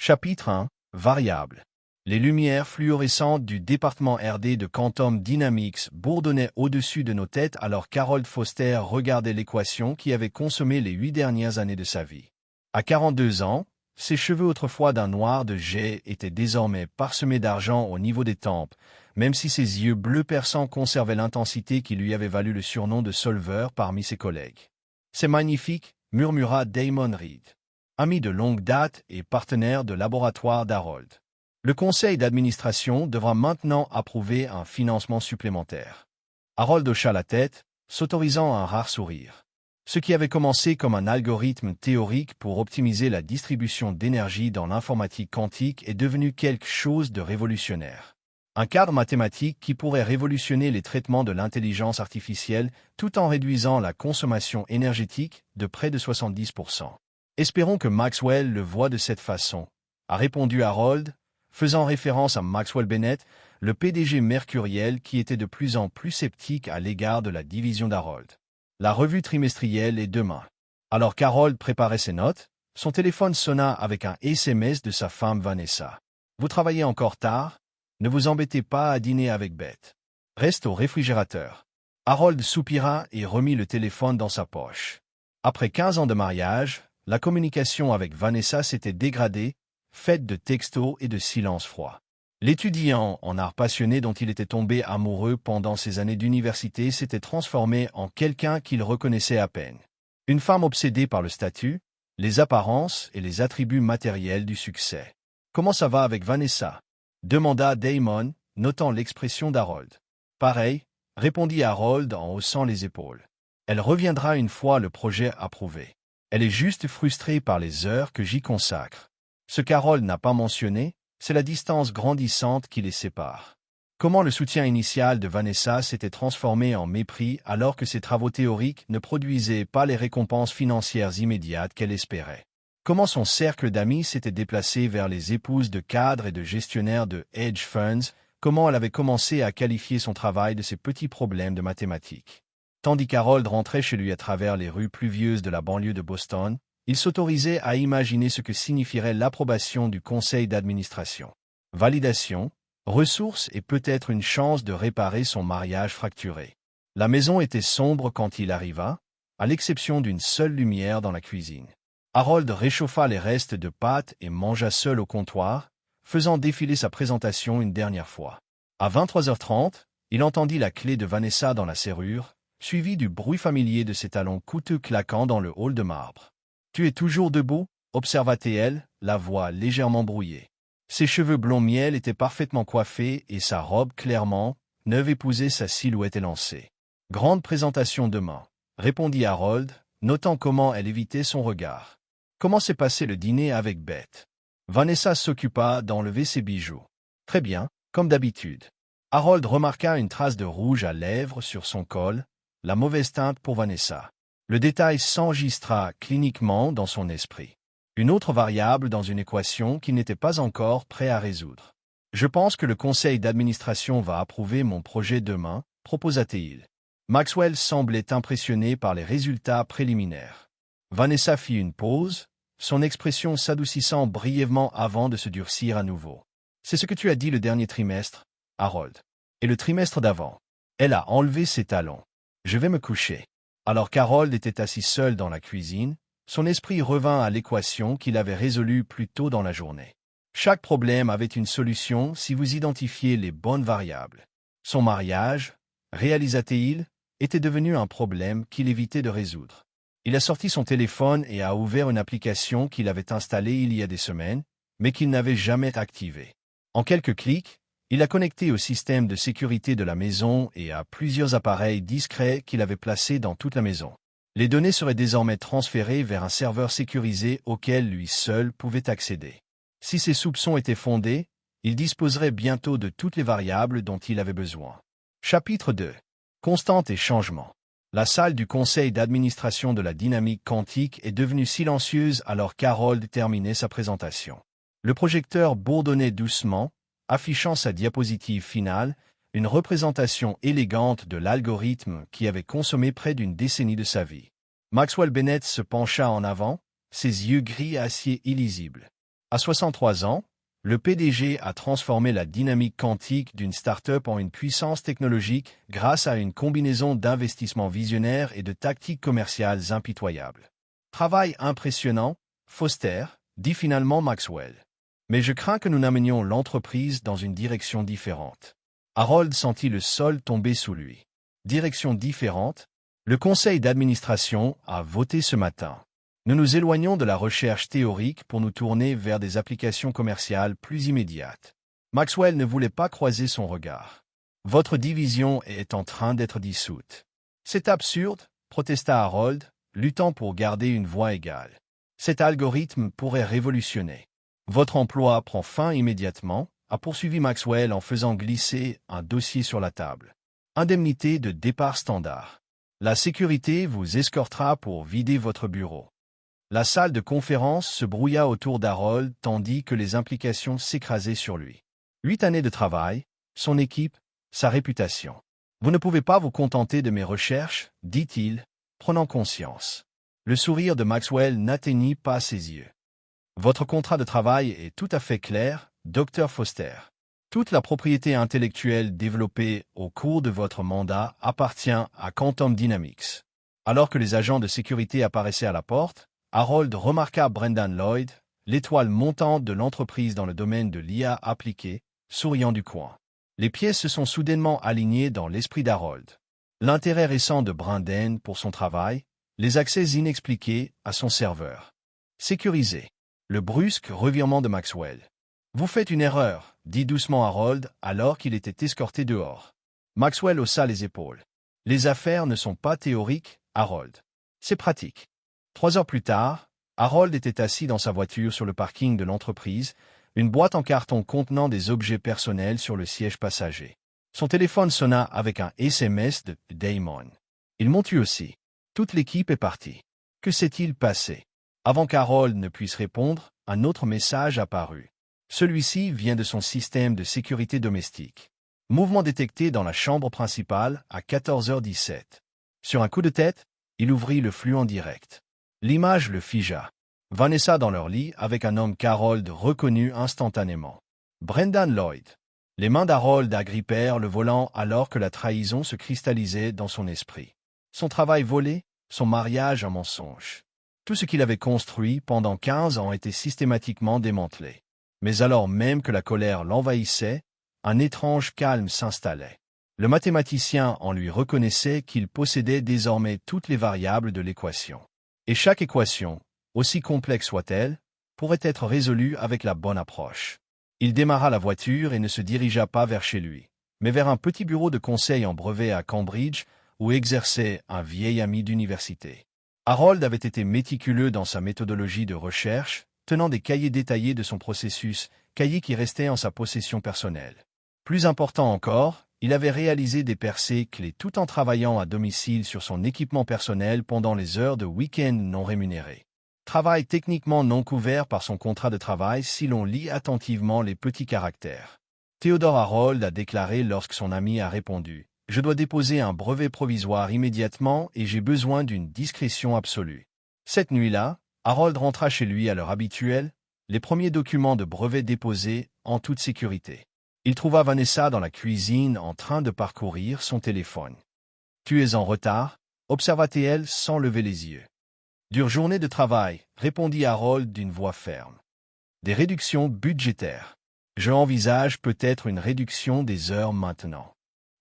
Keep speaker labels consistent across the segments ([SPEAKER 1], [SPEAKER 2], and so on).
[SPEAKER 1] Chapitre 1. Variables. Les lumières fluorescentes du département RD de Quantum Dynamics bourdonnaient au-dessus de nos têtes alors qu'Harold Foster regardait l'équation qui avait consommé les 8 dernières années de sa vie. À 42 ans, ses cheveux autrefois d'un noir de jais étaient désormais parsemés d'argent au niveau des tempes, même si ses yeux bleus perçants conservaient l'intensité qui lui avait valu le surnom de solveur parmi ses collègues. « C'est magnifique », murmura Damon Reed, ami de longue date et partenaire de laboratoire d'Harold. Le conseil d'administration devra maintenant approuver un financement supplémentaire. Harold hocha la tête, s'autorisant un rare sourire. Ce qui avait commencé comme un algorithme théorique pour optimiser la distribution d'énergie dans l'informatique quantique est devenu quelque chose de révolutionnaire. Un cadre mathématique qui pourrait révolutionner les traitements de l'intelligence artificielle tout en réduisant la consommation énergétique de près de 70%. Espérons que Maxwell le voit de cette façon, a répondu Harold, faisant référence à Maxwell Bennett, le PDG Mercuriel qui était de plus en plus sceptique à l'égard de la division d'Harold. La revue trimestrielle est demain. Alors qu'Harold préparait ses notes, son téléphone sonna avec un SMS de sa femme Vanessa. « Vous travaillez encore tard? Ne vous embêtez pas à dîner avec Beth. Reste au réfrigérateur. » Harold soupira et remit le téléphone dans sa poche. Après 15 ans de mariage, la communication avec Vanessa s'était dégradée, faite de textos et de silence froid. L'étudiant en art passionné dont il était tombé amoureux pendant ses années d'université s'était transformé en quelqu'un qu'il reconnaissait à peine. Une femme obsédée par le statut, les apparences et les attributs matériels du succès. « Comment ça va avec Vanessa ?» demanda Damon, notant l'expression d'Harold. « Pareil, » répondit Harold en haussant les épaules. « Elle reviendra une fois le projet approuvé. Elle est juste frustrée par les heures que j'y consacre. » Ce qu'Harold n'a pas mentionné, c'est la distance grandissante qui les sépare. Comment le soutien initial de Vanessa s'était transformé en mépris alors que ses travaux théoriques ne produisaient pas les récompenses financières immédiates qu'elle espérait. Comment son cercle d'amis s'était déplacé vers les épouses de cadres et de gestionnaires de hedge funds, comment elle avait commencé à qualifier son travail de ses petits problèmes de mathématiques. Tandis qu'Harold rentrait chez lui à travers les rues pluvieuses de la banlieue de Boston, il s'autorisait à imaginer ce que signifierait l'approbation du conseil d'administration. Validation, ressources et peut-être une chance de réparer son mariage fracturé. La maison était sombre quand il arriva, à l'exception d'une seule lumière dans la cuisine. Harold réchauffa les restes de pâtes et mangea seul au comptoir, faisant défiler sa présentation une dernière fois. À 23h30, il entendit la clé de Vanessa dans la serrure, suivi du bruit familier de ses talons coûteux claquant dans le hall de marbre. « Tu es toujours debout ?» observa-t-elle, la voix légèrement brouillée. Ses cheveux blond miel étaient parfaitement coiffés et sa robe clairement neuve épousait sa silhouette élancée. « Grande présentation demain, » répondit Harold, notant comment elle évitait son regard. « Comment s'est passé le dîner avec Beth ?» Vanessa s'occupa d'enlever ses bijoux. « Très bien, comme d'habitude. » Harold remarqua une trace de rouge à lèvres sur son col, la mauvaise teinte pour Vanessa. Le détail s'enregistra cliniquement dans son esprit. Une autre variable dans une équation qu'il n'était pas encore prêt à résoudre. « Je pense que le conseil d'administration va approuver mon projet demain, » proposa-t-il. Maxwell semblait impressionné par les résultats préliminaires. Vanessa fit une pause, son expression s'adoucissant brièvement avant de se durcir à nouveau. « C'est ce que tu as dit le dernier trimestre, Harold. Et le trimestre d'avant. » Elle a enlevé ses talons. « Je vais me coucher. » Alors qu'Harold était assis seul dans la cuisine, son esprit revint à l'équation qu'il avait résolue plus tôt dans la journée. Chaque problème avait une solution si vous identifiez les bonnes variables. Son mariage, réalisa-t-il, était devenu un problème qu'il évitait de résoudre. Il a sorti son téléphone et a ouvert une application qu'il avait installée il y a des semaines, mais qu'il n'avait jamais activée. En quelques clics, il a connecté au système de sécurité de la maison et à plusieurs appareils discrets qu'il avait placés dans toute la maison. Les données seraient désormais transférées vers un serveur sécurisé auquel lui seul pouvait accéder. Si ses soupçons étaient fondés, il disposerait bientôt de toutes les variables dont il avait besoin. Chapitre 2. Constante et changement. La salle du conseil d'administration de la dynamique quantique est devenue silencieuse alors qu'Harold terminait sa présentation. Le projecteur bourdonnait doucement, affichant sa diapositive finale, une représentation élégante de l'algorithme qui avait consommé près d'une décennie de sa vie. Maxwell Bennett se pencha en avant, ses yeux gris acier illisibles. « À 63 ans, le PDG a transformé la dynamique quantique d'une start-up en une puissance technologique grâce à une combinaison d'investissements visionnaires et de tactiques commerciales impitoyables. Travail impressionnant, Foster, dit finalement Maxwell. Mais je crains que nous n'amenions l'entreprise dans une direction différente. Harold sentit le sol tomber sous lui. Direction différente? Le conseil d'administration a voté ce matin. Nous nous éloignons de la recherche théorique pour nous tourner vers des applications commerciales plus immédiates. Maxwell ne voulait pas croiser son regard. Votre division est en train d'être dissoute. C'est absurde, protesta Harold, luttant pour garder une voix égale. Cet algorithme pourrait révolutionner. Votre emploi prend fin immédiatement, a poursuivi Maxwell en faisant glisser un dossier sur la table. Indemnité de départ standard. La sécurité vous escortera pour vider votre bureau. La salle de conférence se brouilla autour d'Harold tandis que les implications s'écrasaient sur lui. 8 années de travail, son équipe, sa réputation. Vous ne pouvez pas vous contenter de mes recherches, dit-il, prenant conscience. Le sourire de Maxwell n'atteignit pas ses yeux. Votre contrat de travail est tout à fait clair, Dr. Foster. Toute la propriété intellectuelle développée au cours de votre mandat appartient à Quantum Dynamics. Alors que les agents de sécurité apparaissaient à la porte, Harold remarqua Brendan Lloyd, l'étoile montante de l'entreprise dans le domaine de l'IA appliquée, souriant du coin. Les pièces se sont soudainement alignées dans l'esprit d'Harold. L'intérêt récent de Brendan pour son travail, les accès inexpliqués à son serveur. Sécurisé. Le brusque revirement de Maxwell. Vous faites une erreur, dit doucement Harold alors qu'il était escorté dehors. Maxwell haussa les épaules. Les affaires ne sont pas théoriques, Harold. C'est pratique. 3 heures plus tard, Harold était assis dans sa voiture sur le parking de l'entreprise, une boîte en carton contenant des objets personnels sur le siège passager. Son téléphone sonna avec un SMS de Damon. Ils m'ont tué aussi. Toute l'équipe est partie. Que s'est-il passé? Avant qu'Harold ne puisse répondre, un autre message apparut. Celui-ci vient de son système de sécurité domestique. Mouvement détecté dans la chambre principale à 14h17. Sur un coup de tête, il ouvrit le flux en direct. L'image le figea. Vanessa dans leur lit avec un homme qu'Harold reconnut instantanément. Brendan Lloyd. Les mains d'Harold agrippèrent le volant alors que la trahison se cristallisait dans son esprit. Son travail volé, son mariage un mensonge. Tout ce qu'il avait construit pendant 15 ans était systématiquement démantelé. Mais alors même que la colère l'envahissait, un étrange calme s'installait. Le mathématicien en lui reconnaissait qu'il possédait désormais toutes les variables de l'équation. Et chaque équation, aussi complexe soit-elle, pourrait être résolue avec la bonne approche. Il démarra la voiture et ne se dirigea pas vers chez lui, mais vers un petit bureau de conseil en brevet à Cambridge où exerçait un vieil ami d'université. Harold avait été méticuleux dans sa méthodologie de recherche, tenant des cahiers détaillés de son processus, cahiers qui restaient en sa possession personnelle. Plus important encore, il avait réalisé des percées clés tout en travaillant à domicile sur son équipement personnel pendant les heures de week-end non rémunérées. Travail techniquement non couvert par son contrat de travail si l'on lit attentivement les petits caractères. Theodore Harold a déclaré lorsque son ami a répondu « Je dois déposer un brevet provisoire immédiatement et j'ai besoin d'une discrétion absolue ». Cette nuit-là, Harold rentra chez lui à l'heure habituelle, les premiers documents de brevet déposés en toute sécurité. Il trouva Vanessa dans la cuisine en train de parcourir son téléphone. « Tu es en retard ?» observa-t-elle sans lever les yeux. « Dure journée de travail », répondit Harold d'une voix ferme. « Des réductions budgétaires. Je envisage peut-être une réduction des heures maintenant. »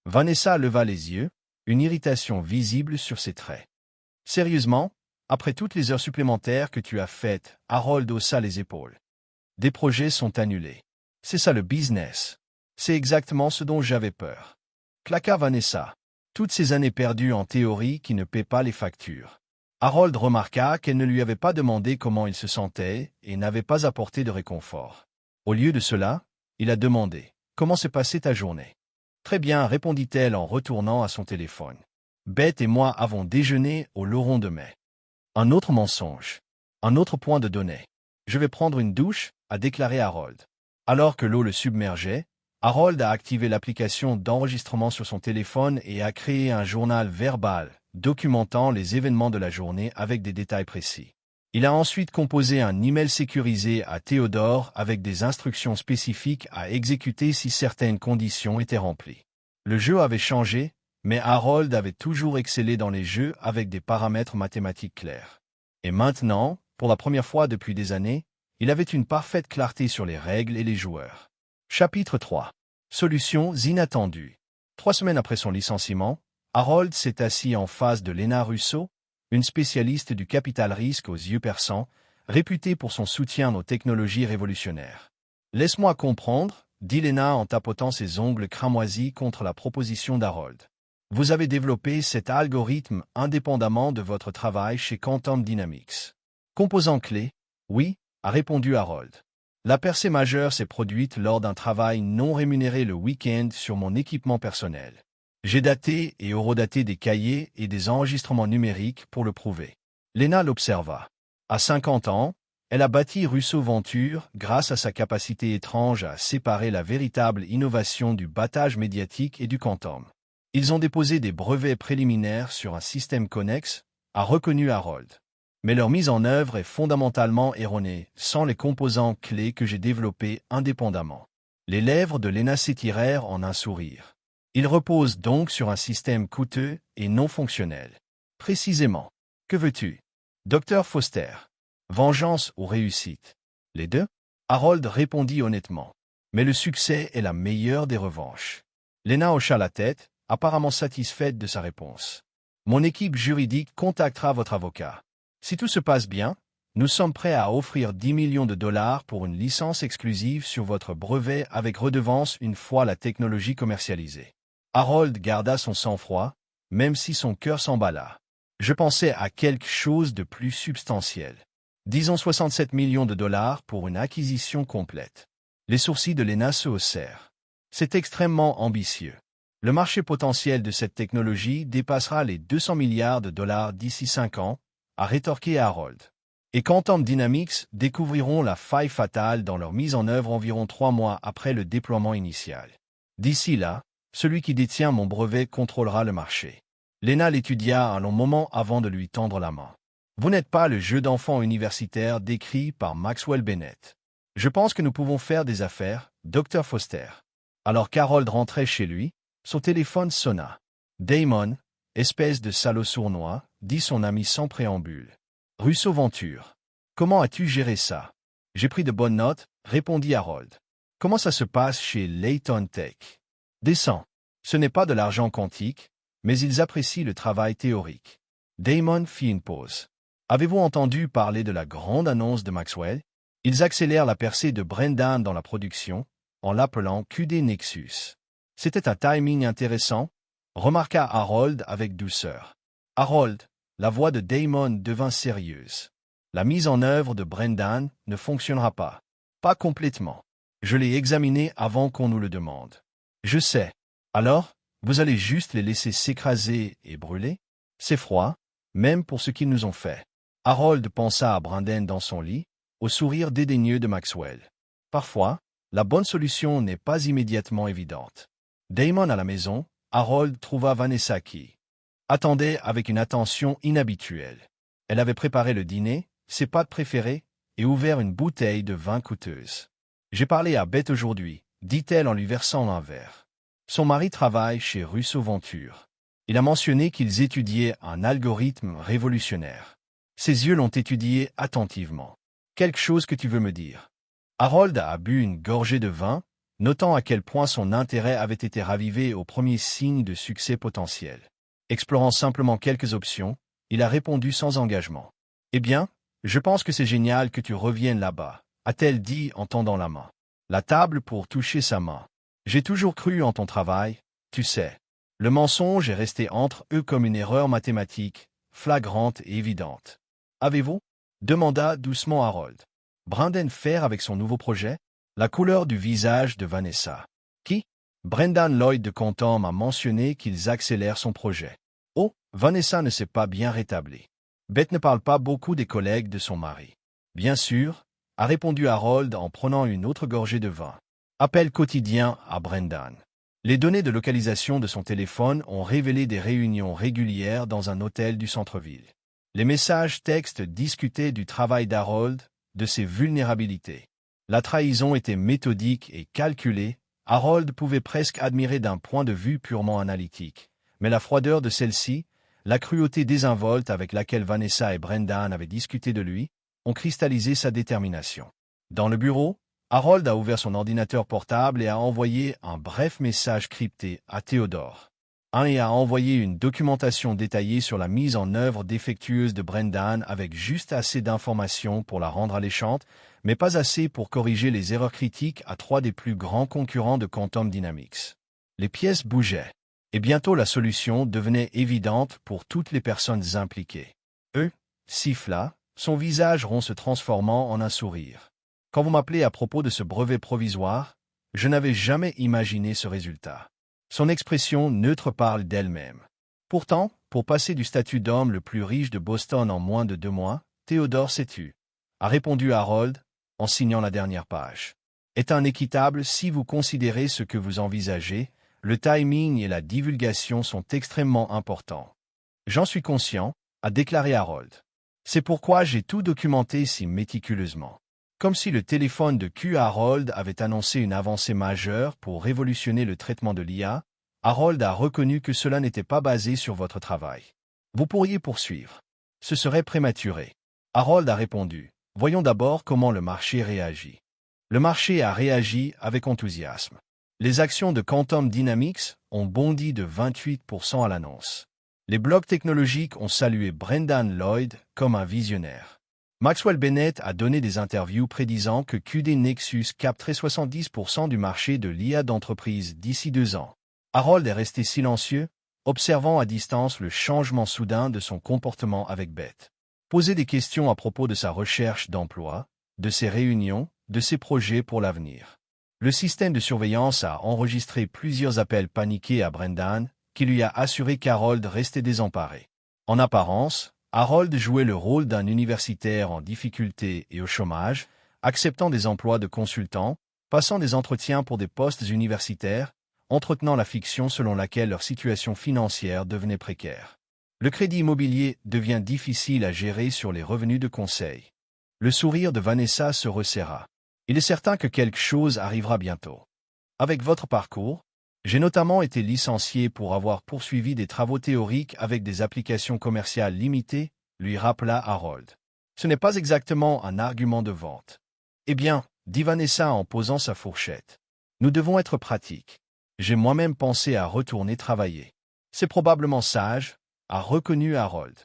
[SPEAKER 1] Vanessa leva les yeux, une irritation visible sur ses traits. « Sérieusement, après toutes les heures supplémentaires que tu as faites, » Harold haussa les épaules. « Des projets sont annulés. C'est ça le business. C'est exactement ce dont j'avais peur. » Claqua Vanessa. Toutes ces années perdues en théorie qui ne paient pas les factures. Harold remarqua qu'elle ne lui avait pas demandé comment il se sentait et n'avait pas apporté de réconfort. Au lieu de cela, il a demandé « Comment s'est passée ta journée ?» « Très bien, répondit-elle en retournant à son téléphone. Beth et moi avons déjeuné au Laurent de mai. Un autre mensonge. Un autre point de données. Je vais prendre une douche, a déclaré Harold. Alors que l'eau le submergeait, Harold a activé l'application d'enregistrement sur son téléphone et a créé un journal verbal, documentant les événements de la journée avec des détails précis. Il a ensuite composé un email sécurisé à Theodore avec des instructions spécifiques à exécuter si certaines conditions étaient remplies. Le jeu avait changé, mais Harold avait toujours excellé dans les jeux avec des paramètres mathématiques clairs. Et maintenant, pour la première fois depuis des années, il avait une parfaite clarté sur les règles et les joueurs. Chapitre 3. Solutions inattendues. 3 semaines après son licenciement, Harold s'est assis en face de Lena Russo, une spécialiste du capital risque aux yeux perçants, réputée pour son soutien aux technologies révolutionnaires. « Laisse-moi comprendre », dit Lena en tapotant ses ongles cramoisis contre la proposition d'Harold. « Vous avez développé cet algorithme indépendamment de votre travail chez Quantum Dynamics. » Composant clé, oui, a répondu Harold. La percée majeure s'est produite lors d'un travail non rémunéré le week-end sur mon équipement personnel. J'ai daté et horodaté des cahiers et des enregistrements numériques pour le prouver. Lena l'observa. À 50 ans, elle a bâti Russo Venture grâce à sa capacité étrange à séparer la véritable innovation du battage médiatique et du quantum. Ils ont déposé des brevets préliminaires sur un système connexe, a reconnu Harold. Mais leur mise en œuvre est fondamentalement erronée, sans les composants clés que j'ai développés indépendamment. Les lèvres de Lena s'étirèrent en un sourire. Il repose donc sur un système coûteux et non fonctionnel. Précisément. Que veux-tu? Dr Foster. Vengeance ou réussite? Les deux? Harold répondit honnêtement. Mais le succès est la meilleure des revanches. Lena hocha la tête, apparemment satisfaite de sa réponse. Mon équipe juridique contactera votre avocat. Si tout se passe bien, nous sommes prêts à offrir 10 millions de dollars pour une licence exclusive sur votre brevet avec redevance une fois la technologie commercialisée. Harold garda son sang-froid, même si son cœur s'emballa. Je pensais à quelque chose de plus substantiel. Disons 67 millions de dollars pour une acquisition complète. Les sourcils de Lena se haussèrent. C'est extrêmement ambitieux. Le marché potentiel de cette technologie dépassera les 200 milliards de dollars d'ici 5 ans, a rétorqué Harold. Et Quantum Dynamics découvriront la faille fatale dans leur mise en œuvre environ 3 mois après le déploiement initial. D'ici là, celui qui détient mon brevet contrôlera le marché. Lena l'étudia un long moment avant de lui tendre la main. Vous n'êtes pas le jeu d'enfant universitaire décrit par Maxwell Bennett. Je pense que nous pouvons faire des affaires, Dr Foster. Alors qu'Harold rentrait chez lui, son téléphone sonna. Damon, espèce de salaud sournois, dit son ami sans préambule. Russo Venture. Comment as-tu géré ça? J'ai pris de bonnes notes, répondit Harold. Comment ça se passe chez Layton Tech? Descends. Ce n'est pas de l'argent quantique, mais ils apprécient le travail théorique. Damon fit une pause. Avez-vous entendu parler de la grande annonce de Maxwell? Ils accélèrent la percée de Brendan dans la production, en l'appelant QD Nexus. C'était un timing intéressant, remarqua Harold avec douceur. Harold, la voix de Damon devint sérieuse. La mise en œuvre de Brendan ne fonctionnera pas. Pas complètement. Je l'ai examiné avant qu'on nous le demande. Je sais. Alors, vous allez juste les laisser s'écraser et brûler? C'est froid, même pour ce qu'ils nous ont fait. Harold pensa à Brendan dans son lit, au sourire dédaigneux de Maxwell. Parfois, la bonne solution n'est pas immédiatement évidente. Damon à la maison, Harold trouva Vanessa qui attendait avec une attention inhabituelle. Elle avait préparé le dîner, ses pâtes préférées, et ouvert une bouteille de vin coûteuse. « J'ai parlé à Beth aujourd'hui », dit-elle en lui versant un verre. Son mari travaille chez Russo Venture. Il a mentionné qu'ils étudiaient un algorithme révolutionnaire. Ses yeux l'ont étudié attentivement. « Quelque chose que tu veux me dire ?» Harold a bu une gorgée de vin, notant à quel point son intérêt avait été ravivé au premier signe de succès potentiel. Explorant simplement quelques options, il a répondu sans engagement. « Eh bien, je pense que c'est génial que tu reviennes là-bas, a-t-elle dit en tendant la main. La table pour toucher sa main. J'ai toujours cru en ton travail, tu sais. Le mensonge est resté entre eux comme une erreur mathématique, flagrante et évidente. Avez-vous? Demanda doucement Harold. Brendan faire avec son nouveau projet? La couleur du visage de Vanessa. Qui? Brendan Lloyd de Quantum a mentionné qu'ils accélèrent son projet. Oh, Vanessa ne s'est pas bien rétablie. Beth ne parle pas beaucoup des collègues de son mari. Bien sûr, a répondu Harold en prenant une autre gorgée de vin. Appel quotidien à Brendan. Les données de localisation de son téléphone ont révélé des réunions régulières dans un hôtel du centre-ville. Les messages textes discutaient du travail d'Harold, de ses vulnérabilités. La trahison était méthodique et calculée. Harold pouvait presque admirer d'un point de vue purement analytique. Mais la froideur de celle-ci, la cruauté désinvolte avec laquelle Vanessa et Brendan avaient discuté de lui, ont cristallisé sa détermination. Dans le bureau, Harold a ouvert son ordinateur portable et a envoyé un bref message crypté à Theodore. Et a envoyé une documentation détaillée sur la mise en œuvre défectueuse de Brendan avec juste assez d'informations pour la rendre alléchante, mais pas assez pour corriger les erreurs critiques à 3 des plus grands concurrents de Quantum Dynamics. Les pièces bougeaient, et bientôt la solution devenait évidente pour toutes les personnes impliquées. Siffla, son visage rond se transformant en un sourire. Quand vous m'appelez à propos de ce brevet provisoire, je n'avais jamais imaginé ce résultat. Son expression neutre parle d'elle-même. Pourtant, pour passer du statut d'homme le plus riche de Boston en moins de 2 mois, Theodore s'est tu, a répondu Harold, en signant la dernière page. Est un équitable si vous considérez ce que vous envisagez, le timing et la divulgation sont extrêmement importants. J'en suis conscient, a déclaré Harold. C'est pourquoi j'ai tout documenté si méticuleusement. Comme si le téléphone de Q Harold avait annoncé une avancée majeure pour révolutionner le traitement de l'IA, Harold a reconnu que cela n'était pas basé sur votre travail. Vous pourriez poursuivre. Ce serait prématuré. Harold a répondu. Voyons d'abord comment le marché réagit. Le marché a réagi avec enthousiasme. Les actions de Quantum Dynamics ont bondi de 28% à l'annonce. Les blocs technologiques ont salué Brendan Lloyd comme un visionnaire. Maxwell Bennett a donné des interviews prédisant que QD Nexus capterait 70% du marché de l'IA d'entreprise d'ici 2 ans. Harold est resté silencieux, observant à distance le changement soudain de son comportement avec Beth. Poser des questions à propos de sa recherche d'emploi, de ses réunions, de ses projets pour l'avenir. Le système de surveillance a enregistré plusieurs appels paniqués à Brendan, qui lui a assuré qu'Harold restait désemparé. En apparence, Harold jouait le rôle d'un universitaire en difficulté et au chômage, acceptant des emplois de consultant, passant des entretiens pour des postes universitaires, entretenant la fiction selon laquelle leur situation financière devenait précaire. Le crédit immobilier devient difficile à gérer sur les revenus de conseil. Le sourire de Vanessa se resserra. Il est certain que quelque chose arrivera bientôt. Avec votre parcours, j'ai notamment été licencié pour avoir poursuivi des travaux théoriques avec des applications commerciales limitées, lui rappela Harold. Ce n'est pas exactement un argument de vente. Eh bien, dit Vanessa en posant sa fourchette. Nous devons être pratiques. J'ai moi-même pensé à retourner travailler. C'est probablement sage, a reconnu Harold.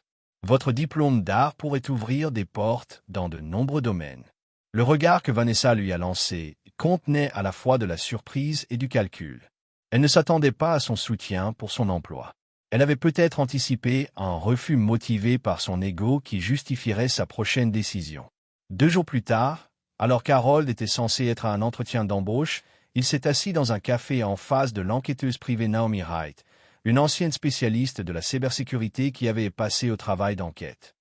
[SPEAKER 1] Votre diplôme d'art pourrait ouvrir des portes dans de nombreux domaines. Le regard que Vanessa lui a lancé contenait à la fois de la surprise et du calcul. Elle ne s'attendait pas à son soutien pour son emploi. Elle avait peut-être anticipé un refus motivé par son ego qui justifierait sa prochaine décision. 2 jours plus tard, alors qu'Harold était censé être à un entretien d'embauche, il s'est assis dans un café en face de l'enquêteuse privée Naomi Wright, une ancienne spécialiste de la cybersécurité qui avait passé au travail d'enquête.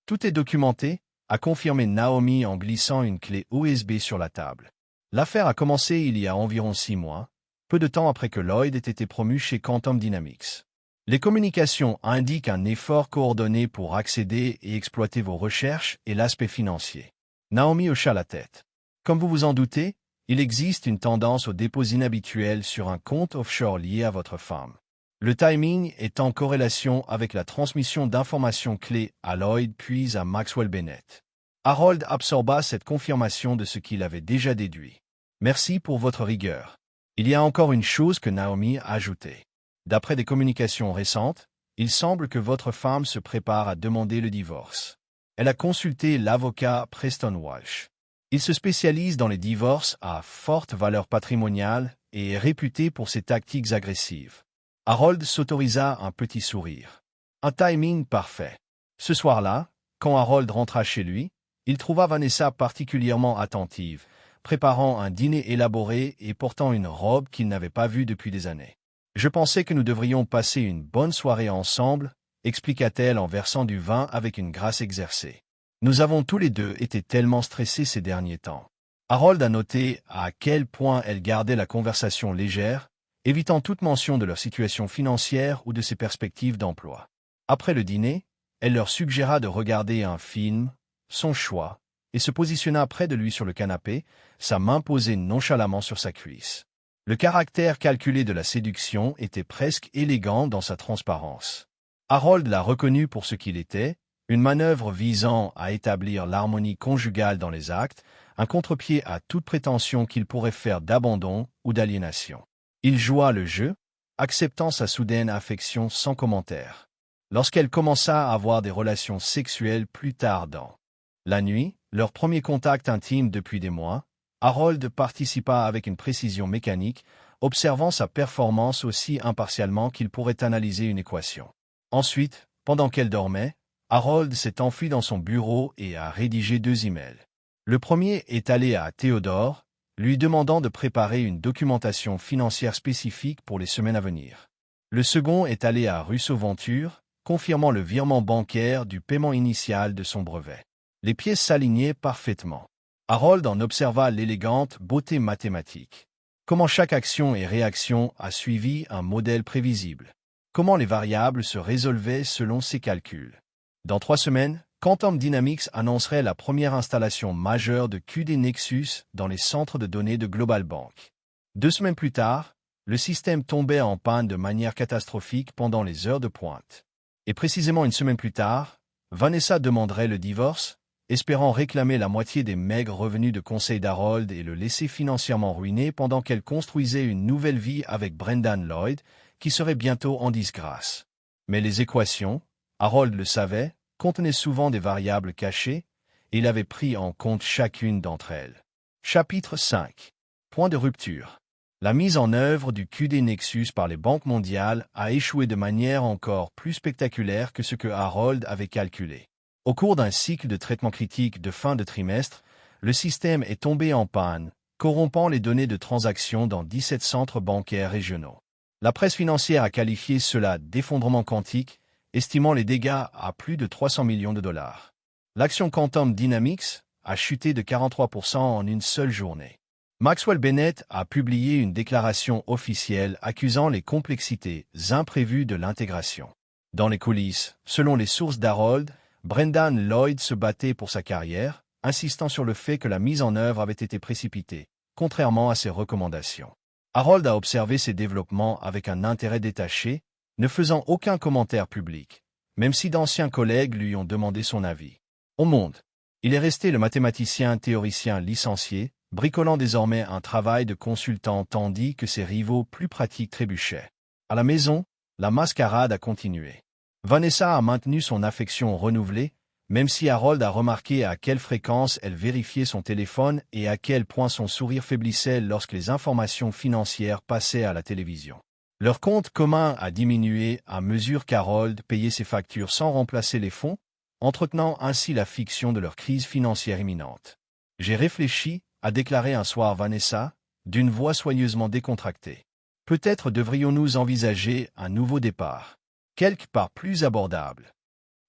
[SPEAKER 1] Tout est documenté, a confirmé Naomi en glissant une clé USB sur la table. L'affaire a commencé il y a environ 6 mois, peu de temps après que Lloyd ait été promu chez Quantum Dynamics. Les communications indiquent un effort coordonné pour accéder et exploiter vos recherches et l'aspect financier. Naomi hocha la tête. Comme vous vous en doutez, il existe une tendance au dépôt inhabituel sur un compte offshore lié à votre femme. Le timing est en corrélation avec la transmission d'informations clés à Lloyd puis à Maxwell Bennett. Harold absorba cette confirmation de ce qu'il avait déjà déduit. Merci pour votre rigueur. Il y a encore une chose que Naomi a ajoutée. D'après des communications récentes, il semble que votre femme se prépare à demander le divorce. Elle a consulté l'avocat Preston Walsh. Il se spécialise dans les divorces à forte valeur patrimoniale et est réputé pour ses tactiques agressives. Harold s'autorisa un petit sourire. Un timing parfait. Ce soir-là, quand Harold rentra chez lui, il trouva Vanessa particulièrement attentive, préparant un dîner élaboré et portant une robe qu'il n'avait pas vue depuis des années. « Je pensais que nous devrions passer une bonne soirée ensemble », expliqua-t-elle en versant du vin avec une grâce exercée. « Nous avons tous les deux été tellement stressés ces derniers temps. » Harold a noté à quel point elle gardait la conversation légère, évitant toute mention de leur situation financière ou de ses perspectives d'emploi. Après le dîner, Elle leur suggéra de regarder un film, son choix, et se positionna près de lui sur le canapé, sa main posée nonchalamment sur sa cuisse. Le caractère calculé de la séduction était presque élégant dans sa transparence. Harold l'a reconnu pour ce qu'il était, une manœuvre visant à établir l'harmonie conjugale dans les actes, un contre-pied à toute prétention qu'il pourrait faire d'abandon ou d'aliénation. Il joua le jeu, acceptant sa soudaine affection sans commentaire. Lorsqu'elle commença à avoir des relations sexuelles plus tard dans la nuit, leur premier contact intime depuis des mois, Harold participa avec une précision mécanique, observant sa performance aussi impartialement qu'il pourrait analyser une équation. Ensuite, pendant qu'elle dormait, Harold s'est enfui dans son bureau et a rédigé 2 emails. Le premier est allé à Théodore, lui demandant de préparer une documentation financière spécifique pour les semaines à venir. Le second est allé à Russo Venture, confirmant le virement bancaire du paiement initial de son brevet. Les pièces s'alignaient parfaitement. Harold en observa l'élégante beauté mathématique. Comment chaque action et réaction a suivi un modèle prévisible. Comment les variables se résolvaient selon ses calculs. Dans 3 semaines, Quantum Dynamics annoncerait la première installation majeure de QD Nexus dans les centres de données de Global Bank. 2 semaines plus tard, le système tombait en panne de manière catastrophique pendant les heures de pointe. Et précisément 1 semaine plus tard, Vanessa demanderait le divorce, espérant réclamer la moitié des maigres revenus de conseil d'Harold et le laisser financièrement ruiné pendant qu'elle construisait une nouvelle vie avec Brendan Lloyd, qui serait bientôt en disgrâce. Mais les équations, Harold le savait, contenaient souvent des variables cachées, et il avait pris en compte chacune d'entre elles. Chapitre 5. Point de rupture. La mise en œuvre du QD Nexus par les banques mondiales a échoué de manière encore plus spectaculaire que ce que Harold avait calculé. Au cours d'un cycle de traitement critique de fin de trimestre, le système est tombé en panne, corrompant les données de transactions dans 17 centres bancaires régionaux. La presse financière a qualifié cela d'effondrement quantique, estimant les dégâts à plus de 300 millions de dollars. L'action Quantum Dynamics a chuté de 43% en une seule journée. Maxwell Bennett a publié une déclaration officielle accusant les complexités imprévues de l'intégration. Dans les coulisses, selon les sources d'Harold, Brendan Lloyd se battait pour sa carrière, insistant sur le fait que la mise en œuvre avait été précipitée, contrairement à ses recommandations. Harold a observé ces développements avec un intérêt détaché, ne faisant aucun commentaire public, même si d'anciens collègues lui ont demandé son avis. Au monde, il est resté le mathématicien théoricien licencié, bricolant désormais un travail de consultant tandis que ses rivaux plus pratiques trébuchaient. À la maison, la mascarade a continué. Vanessa a maintenu son affection renouvelée, même si Harold a remarqué à quelle fréquence elle vérifiait son téléphone et à quel point son sourire faiblissait lorsque les informations financières passaient à la télévision. Leur compte commun a diminué à mesure qu'Harold payait ses factures sans remplacer les fonds, entretenant ainsi la fiction de leur crise financière imminente. J'ai réfléchi, a déclaré un soir Vanessa, d'une voix soigneusement décontractée. Peut-être devrions-nous envisager un nouveau départ, quelque part plus abordable.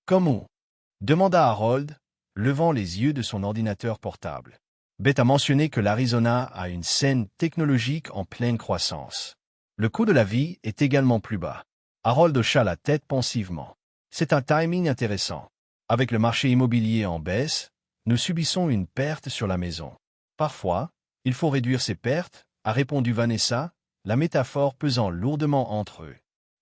[SPEAKER 1] Comment? Demanda Harold, levant les yeux de son ordinateur portable. Beth a mentionné que l'Arizona a une scène technologique en pleine croissance. Le coût de la vie est également plus bas. Harold hocha la tête pensivement. C'est un timing intéressant. Avec le marché immobilier en baisse, nous subissons une perte sur la maison. Parfois, il faut réduire ses pertes, a répondu Vanessa, la métaphore pesant lourdement entre eux.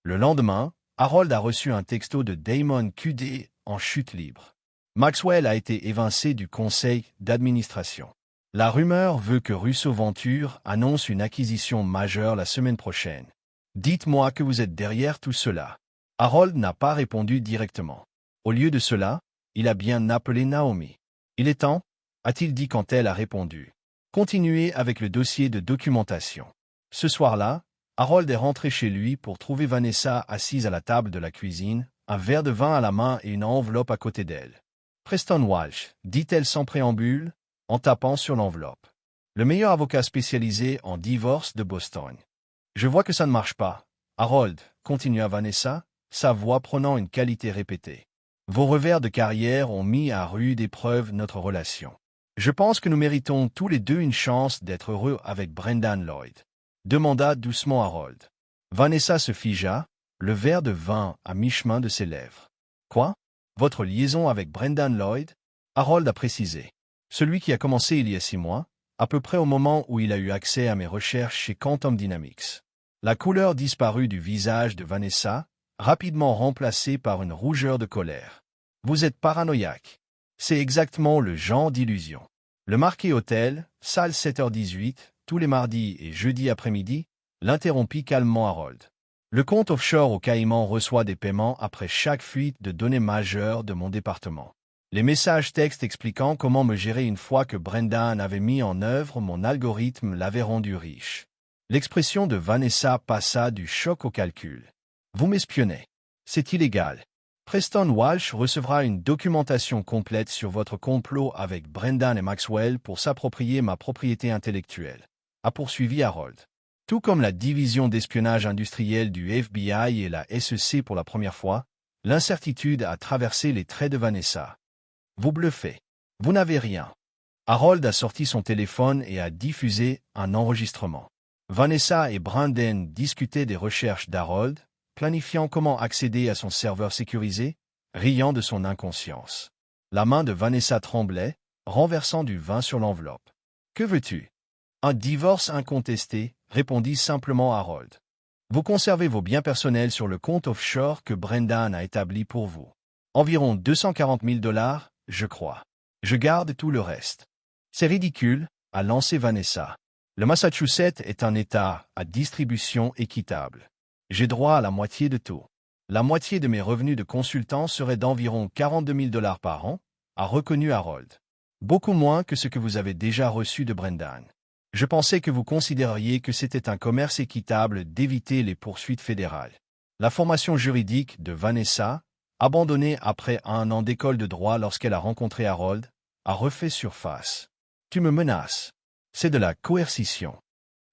[SPEAKER 1] Le lendemain, Harold a reçu un texto de Damon QD en chute libre. Maxwell a été évincé du conseil d'administration. La rumeur veut que Russo Venture annonce une acquisition majeure la semaine prochaine. Dites-moi que vous êtes derrière tout cela. Harold n'a pas répondu directement. Au lieu de cela, il a bien appelé Naomi. Il est temps, a-t-il dit quand elle a répondu. Continuez avec le dossier de documentation. Ce soir-là, Harold est rentré chez lui pour trouver Vanessa assise à la table de la cuisine, un verre de vin à la main et une enveloppe à côté d'elle. Preston Walsh, dit-elle sans préambule, en tapant sur l'enveloppe. Le meilleur avocat spécialisé en divorce de Boston. Je vois que ça ne marche pas. Harold, continua Vanessa, sa voix prenant une qualité répétée. Vos revers de carrière ont mis à rude épreuve notre relation. Je pense que nous méritons tous les deux une chance d'être heureux avec Brendan Lloyd. Demanda doucement Harold. Vanessa se figea, le verre de vin à mi-chemin de ses lèvres. Quoi? Votre liaison avec Brendan Lloyd? Harold a précisé. Celui qui a commencé il y a 6 mois, à peu près au moment où il a eu accès à mes recherches chez Quantum Dynamics. La couleur disparue du visage de Vanessa, rapidement remplacée par une rougeur de colère. Vous êtes paranoïaque. C'est exactement le genre d'illusion. Le marqué hôtel, salle 7h18, tous les mardis et jeudis après-midi, l'interrompit calmement Harold. Le compte offshore au Caïman reçoit des paiements après chaque fuite de données majeures de mon département. Les messages textes expliquant comment me gérer une fois que Brendan avait mis en œuvre mon algorithme l'avaient rendu riche. L'expression de Vanessa passa du choc au calcul. Vous m'espionnez. C'est illégal. Preston Walsh recevra une documentation complète sur votre complot avec Brendan et Maxwell pour s'approprier ma propriété intellectuelle, a poursuivi Harold. Tout comme la division d'espionnage industriel du FBI et la SEC pour la première fois, l'incertitude a traversé les traits de Vanessa. Vous bluffez. Vous n'avez rien. Harold a sorti son téléphone et a diffusé un enregistrement. Vanessa et Brendan discutaient des recherches d'Harold, planifiant comment accéder à son serveur sécurisé, riant de son inconscience. La main de Vanessa tremblait, renversant du vin sur l'enveloppe. « Que veux-tu » ? « Un divorce incontesté », répondit simplement Harold. « Vous conservez vos biens personnels sur le compte offshore que Brendan a établi pour vous. Environ 240 000 $, je crois. Je garde tout le reste. » « C'est ridicule », a lancé Vanessa. « Le Massachusetts est un État à distribution équitable. J'ai droit à la moitié de tout. La moitié de mes revenus de consultant serait d'environ 42 000 $ par an, a reconnu Harold. Beaucoup moins que ce que vous avez déjà reçu de Brendan. Je pensais que vous considériez que c'était un commerce équitable d'éviter les poursuites fédérales. La formation juridique de Vanessa, abandonnée après 1 an d'école de droit lorsqu'elle a rencontré Harold, a refait surface. Tu me menaces. C'est de la coercition.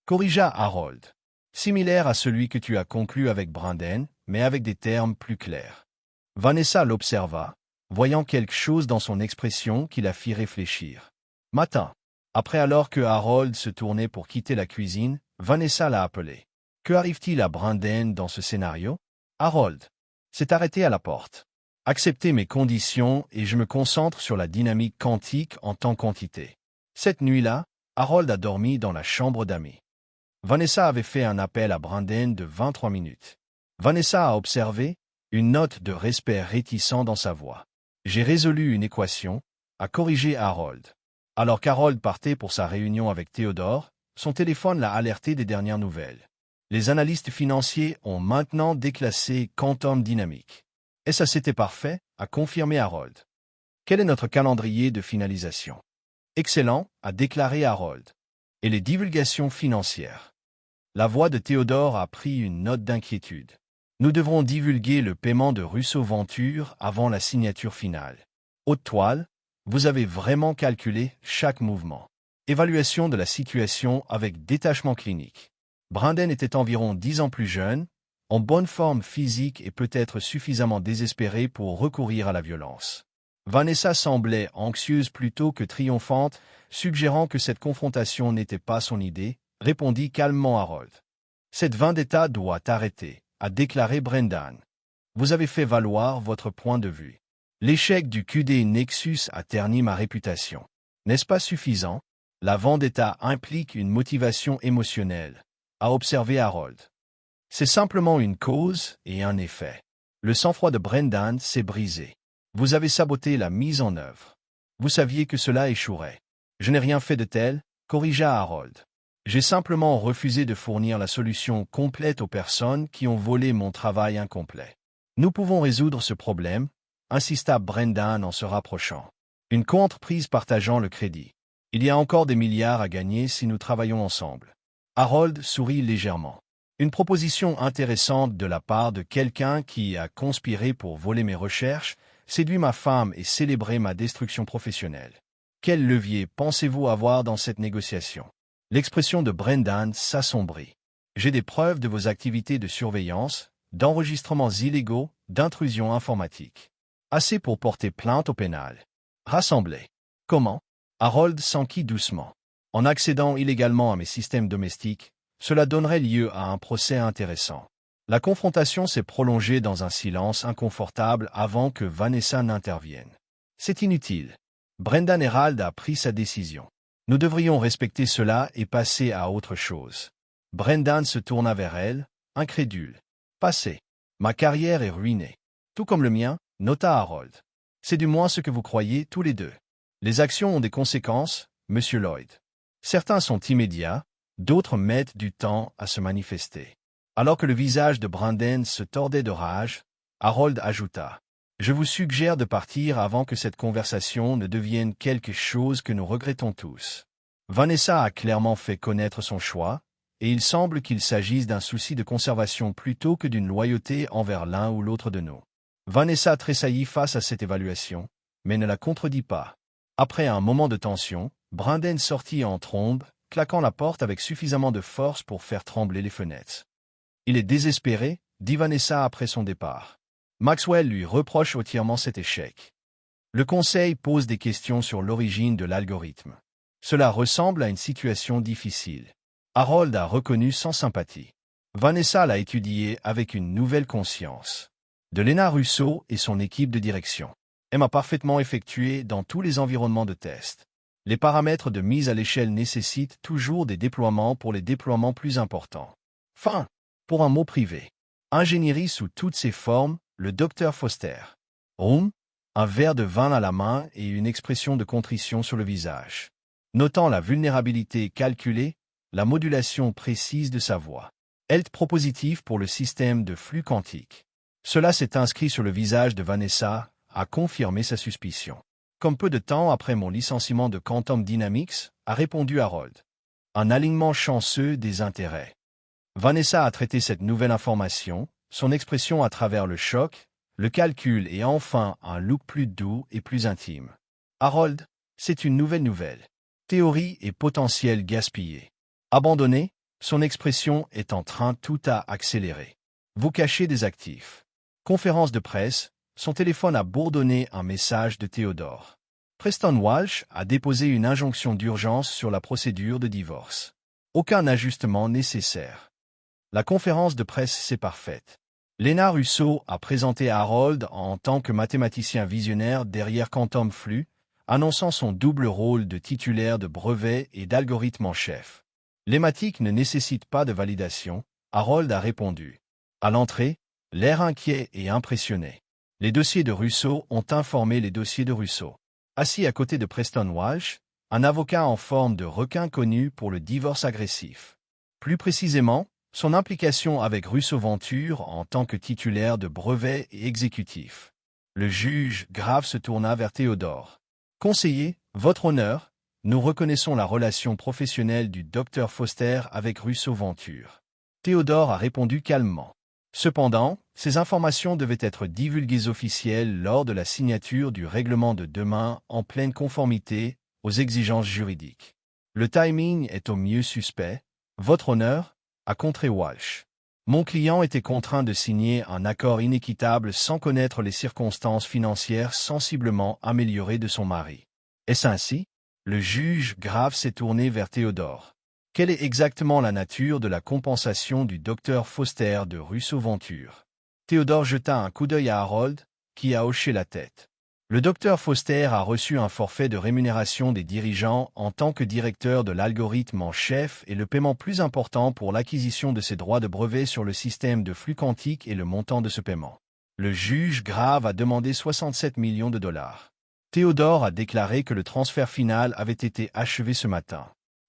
[SPEAKER 1] Corrigea Harold. Similaire à celui que tu as conclu avec Brendan, mais avec des termes plus clairs. Vanessa l'observa, voyant quelque chose dans son expression qui la fit réfléchir. Matin. Après alors que Harold se tournait pour quitter la cuisine, Vanessa l'a appelé. Que arrive-t-il à Brendan dans ce scénario? Harold s'est arrêté à la porte. Acceptez mes conditions et je me concentre sur la dynamique quantique en tant qu'entité. Cette nuit-là, Harold a dormi dans la chambre d'amis. Vanessa avait fait un appel à Brendan de 23 minutes. Vanessa a observé, une note de respect réticent dans sa voix. J'ai résolu une équation, a corrigé Harold. Alors qu'Harold partait pour sa réunion avec Théodore, son téléphone l'a alerté des dernières nouvelles. Les analystes financiers ont maintenant déclassé Quantum Dynamics. Et ça c'était parfait, a confirmé Harold. Quel est notre calendrier de finalisation? Excellent, a déclaré Harold. Et les divulgations financières? La voix de Théodore a pris une note d'inquiétude. Nous devrons divulguer le paiement de Russo Venture avant la signature finale. Haute toile, vous avez vraiment calculé chaque mouvement. Évaluation de la situation avec détachement clinique. Brendan était environ 10 ans plus jeune, en bonne forme physique et peut-être suffisamment désespéré pour recourir à la violence. Vanessa semblait anxieuse plutôt que triomphante, suggérant que cette confrontation n'était pas son idée, répondit calmement Harold. Cette vendetta doit arrêter, a déclaré Brendan. Vous avez fait valoir votre point de vue. L'échec du QD Nexus a terni ma réputation. N'est-ce pas suffisant? La vendetta implique une motivation émotionnelle, a observé Harold. C'est simplement une cause et un effet. Le sang-froid de Brendan s'est brisé. Vous avez saboté la mise en œuvre. Vous saviez que cela échouerait. Je n'ai rien fait de tel, corrigea Harold. J'ai simplement refusé de fournir la solution complète aux personnes qui ont volé mon travail incomplet. Nous pouvons résoudre ce problème, insista Brendan en se rapprochant. Une coentreprise partageant le crédit. Il y a encore des milliards à gagner si nous travaillons ensemble. Harold sourit légèrement. Une proposition intéressante de la part de quelqu'un qui a conspiré pour voler mes recherches, séduit ma femme et célébré ma destruction professionnelle. Quel levier pensez-vous avoir dans cette négociation? L'expression de Brendan s'assombrit. J'ai des preuves de vos activités de surveillance, d'enregistrements illégaux, d'intrusion informatique. Assez pour porter plainte au pénal. Rassemblez. Comment? Harold s'enquit doucement. En accédant illégalement à mes systèmes domestiques, cela donnerait lieu à un procès intéressant. La confrontation s'est prolongée dans un silence inconfortable avant que Vanessa n'intervienne. C'est inutile. Brendan Herald a pris sa décision. Nous devrions respecter cela et passer à autre chose. Brendan se tourna vers elle, incrédule. Passez. Ma carrière est ruinée. Tout comme le mien, nota Harold. C'est du moins ce que vous croyez tous les deux. Les actions ont des conséquences, Monsieur Lloyd. Certains sont immédiats, d'autres mettent du temps à se manifester. Alors que le visage de Brendan se tordait de rage, Harold ajouta. Je vous suggère de partir avant que cette conversation ne devienne quelque chose que nous regrettons tous. Vanessa a clairement fait connaître son choix, et il semble qu'il s'agisse d'un souci de conservation plutôt que d'une loyauté envers l'un ou l'autre de nous. Vanessa tressaillit face à cette évaluation, mais ne la contredit pas. Après un moment de tension, Brendan sortit en trombe, claquant la porte avec suffisamment de force pour faire trembler les fenêtres. Il est désespéré, dit Vanessa après son départ. Maxwell lui reproche entièrement cet échec. Le conseil pose des questions sur l'origine de l'algorithme. Cela ressemble à une situation difficile. Harold a reconnu sans sympathie. Vanessa l'a étudié avec une nouvelle conscience. De Lena Russo et son équipe de direction. Elle m'a parfaitement effectué dans tous les environnements de test. Les paramètres de mise à l'échelle nécessitent toujours des déploiements pour les déploiements plus importants. Fin. Pour un mot privé. Ingénierie sous toutes ses formes, le docteur Foster. Un verre de vin à la main et une expression de contrition sur le visage. Notant la vulnérabilité calculée, la modulation précise de sa voix. Health propositif pour le système de flux quantique. Cela s'est inscrit sur le visage de Vanessa, a confirmé sa suspicion. Comme peu de temps après mon licenciement de Quantum Dynamics, a répondu Harold. Un alignement chanceux des intérêts. Vanessa a traité cette nouvelle information, son expression à travers le choc, le calcul et enfin un look plus doux et plus intime. Harold, c'est une nouvelle. Théorie et potentiel gaspillé. Abandonné, son expression est en train tout à accélérer. Vous cachez des actifs. Conférence de presse, son téléphone a bourdonné un message de Théodore. Preston Walsh a déposé une injonction d'urgence sur la procédure de divorce. Aucun ajustement nécessaire. La conférence de presse s'est parfaite. Lena Russo a présenté Harold en tant que mathématicien visionnaire derrière Quantum Flux, annonçant son double rôle de titulaire de brevet et d'algorithme en chef. L'hématique ne nécessite pas de validation, Harold a répondu. À l'entrée, l'air inquiet et impressionné. Les dossiers de Russo ont informé les dossiers de Russo. Assis à côté de Preston Walsh, un avocat en forme de requin connu pour le divorce agressif. Plus précisément, son implication avec Russo Venture en tant que titulaire de brevet et exécutif. Le juge grave se tourna vers Théodore. Conseiller, votre honneur, nous reconnaissons la relation professionnelle du docteur Foster avec Russo Venture. Théodore a répondu calmement. Cependant, ces informations devaient être divulguées officielles lors de la signature du règlement de demain en pleine conformité aux exigences juridiques. Le timing est au mieux suspect. Votre honneur, a contré Walsh. Mon client était contraint de signer un accord inéquitable sans connaître les circonstances financières sensiblement améliorées de son mari. Est-ce ainsi? Le juge grave s'est tourné vers Théodore. Quelle est exactement la nature de la compensation du docteur Foster de Russo Venture? Théodore jeta un coup d'œil à Harold, qui a hoché la tête. Le docteur Foster a reçu un forfait de rémunération des dirigeants en tant que directeur de l'algorithme en chef et le paiement plus important pour l'acquisition de ses droits de brevet sur le système de flux quantique et le montant de ce paiement. Le juge grave a demandé 67 millions de dollars. Théodore a déclaré que le transfert final avait été achevé ce matin.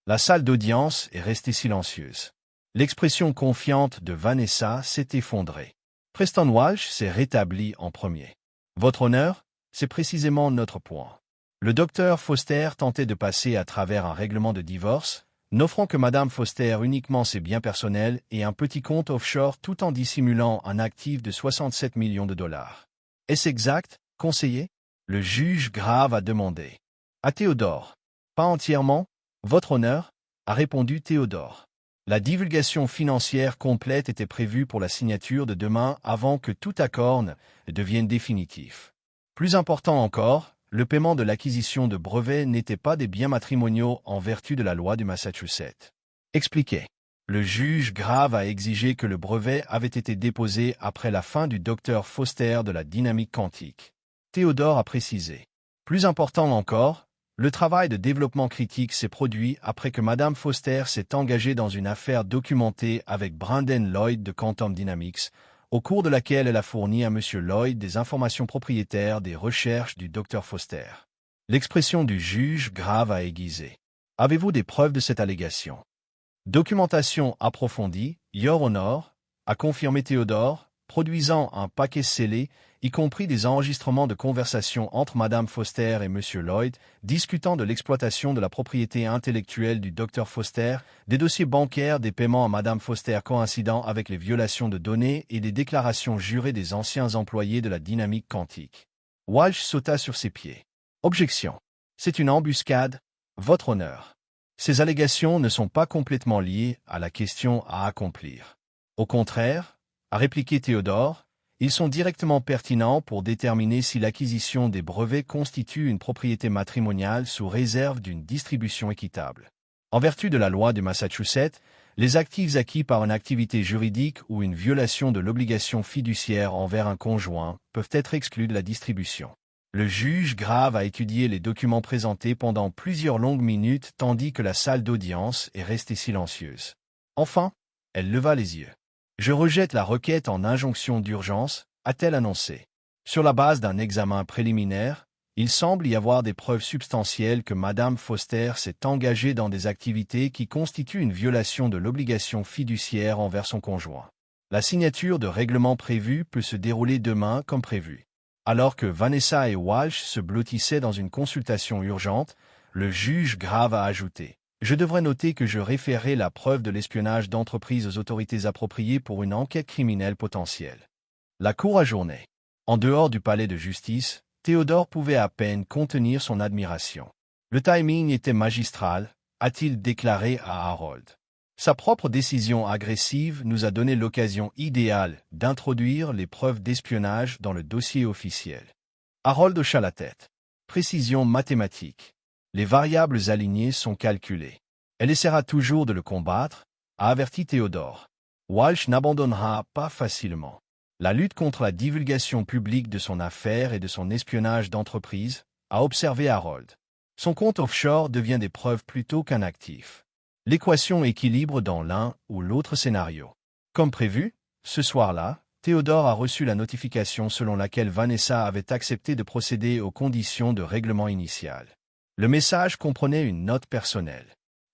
[SPEAKER 1] La salle d'audience est restée silencieuse. L'expression confiante de Vanessa s'est effondrée. Preston Walsh s'est rétabli en premier. Votre honneur, c'est précisément notre point. Le docteur Foster tentait de passer à travers un règlement de divorce, n'offrant que Madame Foster uniquement ses biens personnels et un petit compte offshore tout en dissimulant un actif de 67 millions de dollars. Est-ce exact, conseiller? Le juge grave a demandé. À Théodore. Pas entièrement, votre honneur, a répondu Théodore. La divulgation financière complète était prévue pour la signature de demain avant que tout accord ne devienne définitif. Plus important encore, le paiement de l'acquisition de brevets n'était pas des biens matrimoniaux en vertu de la loi du Massachusetts. Expliquez. Le juge grave a exigé que le brevet avait été déposé après la fin du docteur Foster de la dynamique quantique. Théodore a précisé. Plus important encore, le travail de développement critique s'est produit après que Madame Foster s'est engagée dans une affaire documentée avec Brandon Lloyd de Quantum Dynamics, au cours de laquelle elle a fourni à M. Lloyd des informations propriétaires des recherches du Dr Foster. L'expression du juge grave a aiguisé. Avez-vous des preuves de cette allégation? Documentation approfondie, Your Honor, a confirmé Théodore, produisant un paquet scellé, y compris des enregistrements de conversations entre Madame Foster et M. Lloyd, discutant de l'exploitation de la propriété intellectuelle du Dr Foster, des dossiers bancaires des paiements à Madame Foster coïncidant avec les violations de données et des déclarations jurées des anciens employés de la dynamique quantique. Walsh sauta sur ses pieds. Objection. C'est une embuscade, Votre Honneur. Ces allégations ne sont pas complètement liées à la question à accomplir. Au contraire, a répliqué Théodore, ils sont directement pertinents pour déterminer si l'acquisition des brevets constitue une propriété matrimoniale sous réserve d'une distribution équitable. En vertu de la loi du Massachusetts, les actifs acquis par une activité juridique ou une violation de l'obligation fiduciaire envers un conjoint peuvent être exclus de la distribution. Le juge grave a étudié les documents présentés pendant plusieurs longues minutes tandis que la salle d'audience est restée silencieuse. Enfin, elle leva les yeux. « Je rejette la requête en injonction d'urgence », a-t-elle annoncé. Sur la base d'un examen préliminaire, il semble y avoir des preuves substantielles que Madame Foster s'est engagée dans des activités qui constituent une violation de l'obligation fiduciaire envers son conjoint. La signature de règlement prévu peut se dérouler demain comme prévu. Alors que Vanessa et Walsh se blottissaient dans une consultation urgente, le juge grave a ajouté. Je devrais noter que je référerai la preuve de l'espionnage d'entreprise aux autorités appropriées pour une enquête criminelle potentielle. La cour ajournée. En dehors du palais de justice, Théodore pouvait à peine contenir son admiration. Le timing était magistral, a-t-il déclaré à Harold. Sa propre décision agressive nous a donné l'occasion idéale d'introduire les preuves d'espionnage dans le dossier officiel. Harold hocha la tête. Précision mathématique. Les variables alignées sont calculées. Elle essaiera toujours de le combattre, a averti Théodore. Walsh n'abandonnera pas facilement. La lutte contre la divulgation publique de son affaire et de son espionnage d'entreprise, a observé Harold. Son compte offshore devient des preuves plutôt qu'un actif. L'équation équilibre dans l'un ou l'autre scénario. Comme prévu, ce soir-là, Théodore a reçu la notification selon laquelle Vanessa avait accepté de procéder aux conditions de règlement initial. Le message comprenait une note personnelle.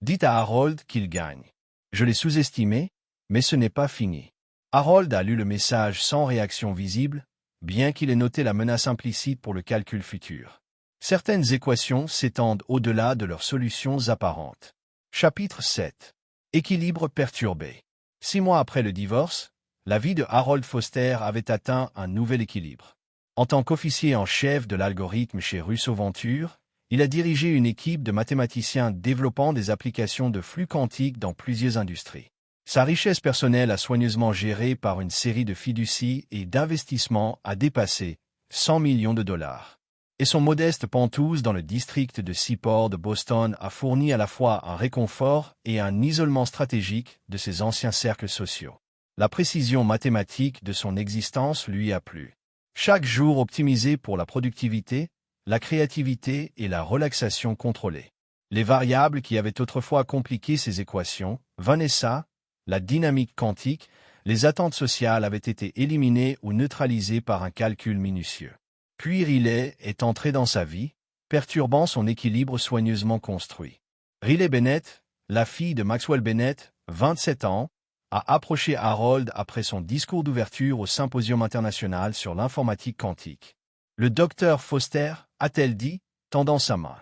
[SPEAKER 1] Dites à Harold qu'il gagne. Je l'ai sous-estimé, mais ce n'est pas fini. Harold a lu le message sans réaction visible, bien qu'il ait noté la menace implicite pour le calcul futur. Certaines équations s'étendent au-delà de leurs solutions apparentes. Chapitre 7. Équilibre perturbé. 6 mois après le divorce, la vie de Harold Foster avait atteint un nouvel équilibre. En tant qu'officier en chef de l'algorithme chez Russo Venture, il a dirigé une équipe de mathématiciens développant des applications de flux quantiques dans plusieurs industries. Sa richesse personnelle soigneusement gérée par une série de fiducies et d'investissements a dépassé 100 millions de dollars. Et son modeste pantouse dans le district de Seaport de Boston a fourni à la fois un réconfort et un isolement stratégique de ses anciens cercles sociaux. La précision mathématique de son existence lui a plu. Chaque jour optimisé pour la productivité, la créativité et la relaxation contrôlée. Les variables qui avaient autrefois compliqué ses équations, Vanessa, la dynamique quantique, les attentes sociales avaient été éliminées ou neutralisées par un calcul minutieux. Puis Riley est entré dans sa vie, perturbant son équilibre soigneusement construit. Riley Bennett, la fille de Maxwell Bennett, 27 ans, a approché Harold après son discours d'ouverture au Symposium international sur l'informatique quantique. Le docteur Foster, a-t-elle dit, tendant sa main.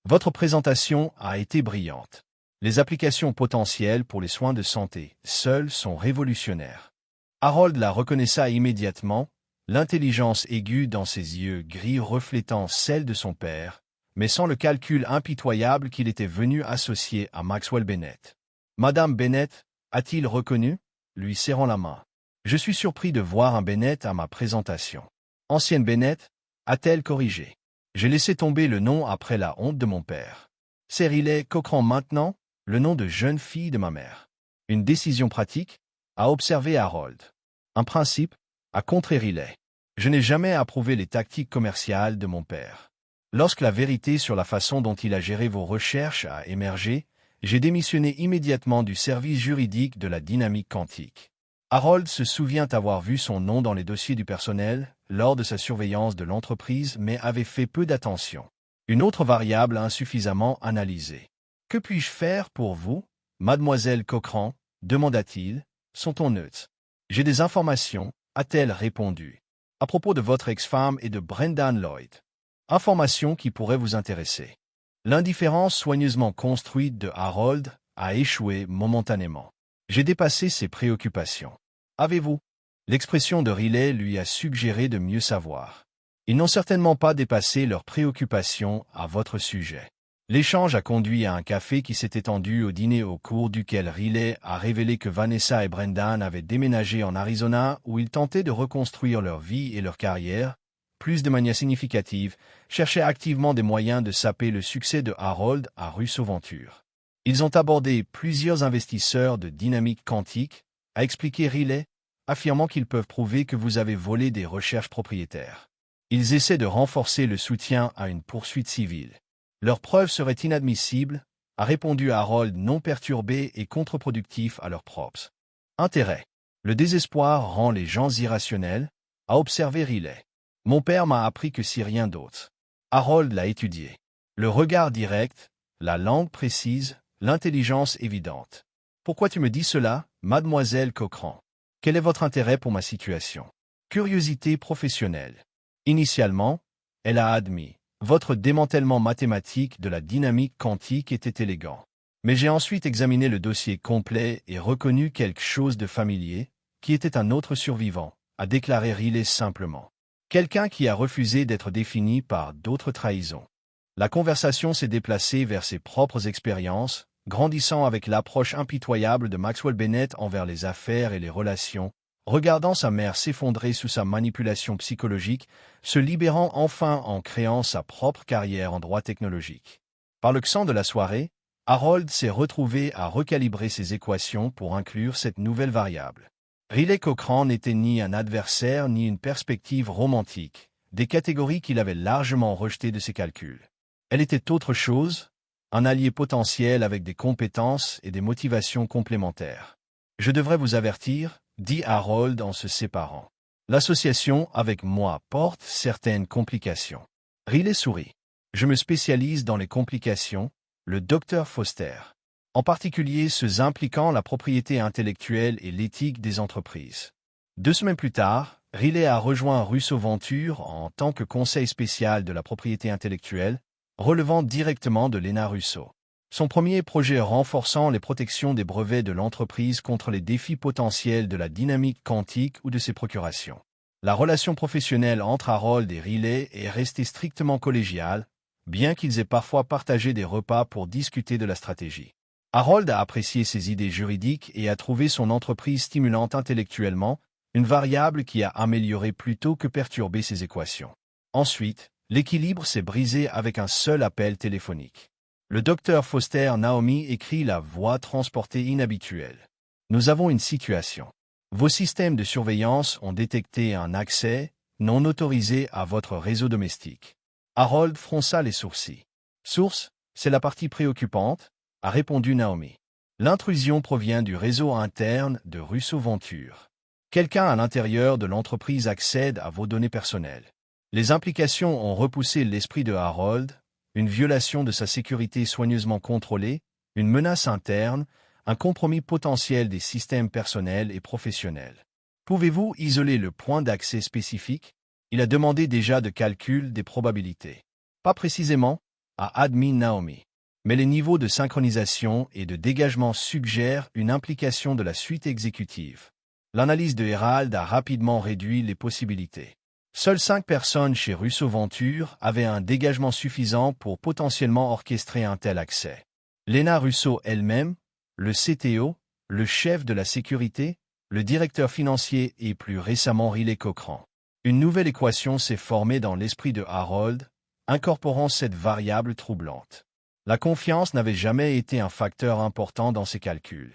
[SPEAKER 1] Votre présentation a été brillante. Les applications potentielles pour les soins de santé, seules, sont révolutionnaires. Harold la reconnaissa immédiatement, l'intelligence aiguë dans ses yeux gris reflétant celle de son père, mais sans le calcul impitoyable qu'il était venu associer à Maxwell Bennett. Madame Bennett, a-t-il reconnu, lui serrant la main. Je suis surpris de voir un Bennett à ma présentation. Ancienne Bennett, a-t-elle corrigé. J'ai laissé tomber le nom après la honte de mon père. C'est Riley Cochran maintenant, le nom de jeune fille de ma mère. Une décision pratique? A observé Harold. Un principe? A contré Riley. Je n'ai jamais approuvé les tactiques commerciales de mon père. Lorsque la vérité sur la façon dont il a géré vos recherches a émergé, j'ai démissionné immédiatement du service juridique de la dynamique quantique. Harold se souvient avoir vu son nom dans les dossiers du personnel lors de sa surveillance de l'entreprise, mais avait fait peu d'attention. Une autre variable insuffisamment analysée. « Que puis-je faire pour vous, mademoiselle Cochran ?» demanda-t-il. « Son ton neutre. »« J'ai des informations, » a-t-elle répondu, « à propos de votre ex-femme et de Brendan Lloyd. Informations qui pourraient vous intéresser. » L'indifférence soigneusement construite de Harold a échoué momentanément. J'ai dépassé ses préoccupations. Avez-vous? L'expression de Riley lui a suggéré de mieux savoir. Ils n'ont certainement pas dépassé leurs préoccupations à votre sujet. L'échange a conduit à un café qui s'est étendu au dîner au cours duquel Riley a révélé que Vanessa et Brendan avaient déménagé en Arizona où ils tentaient de reconstruire leur vie et leur carrière, plus de manière significative, cherchaient activement des moyens de saper le succès de Harold à Russo Venture. Ils ont abordé plusieurs investisseurs de dynamique quantique, a expliqué Riley, affirmant qu'ils peuvent prouver que vous avez volé des recherches propriétaires. Ils essaient de renforcer le soutien à une poursuite civile. Leurs preuves seraient inadmissibles, a répondu Harold non perturbé et contre-productif à leurs propres intérêts. Le désespoir rend les gens irrationnels, a observé Riley. Mon père m'a appris que si rien d'autre. Harold l'a étudié. Le regard direct, la langue précise, l'intelligence évidente. Pourquoi tu me dis cela, mademoiselle Cochran? Quel est votre intérêt pour ma situation? Curiosité professionnelle. Initialement, elle a admis. Votre démantèlement mathématique de la dynamique quantique était élégant. Mais j'ai ensuite examiné le dossier complet et reconnu quelque chose de familier, qui était un autre survivant, a déclaré Riley simplement. Quelqu'un qui a refusé d'être défini par d'autres trahisons. La conversation s'est déplacée vers ses propres expériences, grandissant avec l'approche impitoyable de Maxwell Bennett envers les affaires et les relations, regardant sa mère s'effondrer sous sa manipulation psychologique, se libérant enfin en créant sa propre carrière en droit technologique. Par le sang de la soirée, Harold s'est retrouvé à recalibrer ses équations pour inclure cette nouvelle variable. Riley Cochran n'était ni un adversaire ni une perspective romantique, des catégories qu'il avait largement rejetées de ses calculs. Elle était autre chose, un allié potentiel avec des compétences et des motivations complémentaires. Je devrais vous avertir, dit Harold en se séparant. L'association avec moi porte certaines complications. Riley sourit. Je me spécialise dans les complications, le docteur Foster. En particulier ceux impliquant la propriété intellectuelle et l'éthique des entreprises. 2 semaines plus tard, Riley a rejoint Russo Venture en tant que conseil spécial de la propriété intellectuelle, relevant directement de Lena Russo. Son premier projet renforçant les protections des brevets de l'entreprise contre les défis potentiels de la dynamique quantique ou de ses procurations. La relation professionnelle entre Harold et Riley est restée strictement collégiale, bien qu'ils aient parfois partagé des repas pour discuter de la stratégie. Harold a apprécié ses idées juridiques et a trouvé son entreprise stimulante intellectuellement, une variable qui a amélioré plutôt que perturbé ses équations. Ensuite, l'équilibre s'est brisé avec un seul appel téléphonique. Le docteur Foster Naomi écrit la voix transportée inhabituelle. Nous avons une situation. Vos systèmes de surveillance ont détecté un accès non autorisé à votre réseau domestique. Harold fronça les sourcils. Source, c'est la partie préoccupante, a répondu Naomi. L'intrusion provient du réseau interne de Russo Venture. Quelqu'un à l'intérieur de l'entreprise accède à vos données personnelles. Les implications ont repoussé l'esprit de Harold, une violation de sa sécurité soigneusement contrôlée, une menace interne, un compromis potentiel des systèmes personnels et professionnels. Pouvez-vous isoler le point d'accès spécifique? Il a demandé déjà de calcul des probabilités. Pas précisément, a admis Naomi. Mais les niveaux de synchronisation et de dégagement suggèrent une implication de la suite exécutive. L'analyse de Herald a rapidement réduit les possibilités. Seules 5 personnes chez Russo Venture avaient un dégagement suffisant pour potentiellement orchestrer un tel accès. Lena Russo elle-même, le CTO, le chef de la sécurité, le directeur financier et plus récemment Riley Cochran. Une nouvelle équation s'est formée dans l'esprit de Harold, incorporant cette variable troublante. La confiance n'avait jamais été un facteur important dans ses calculs.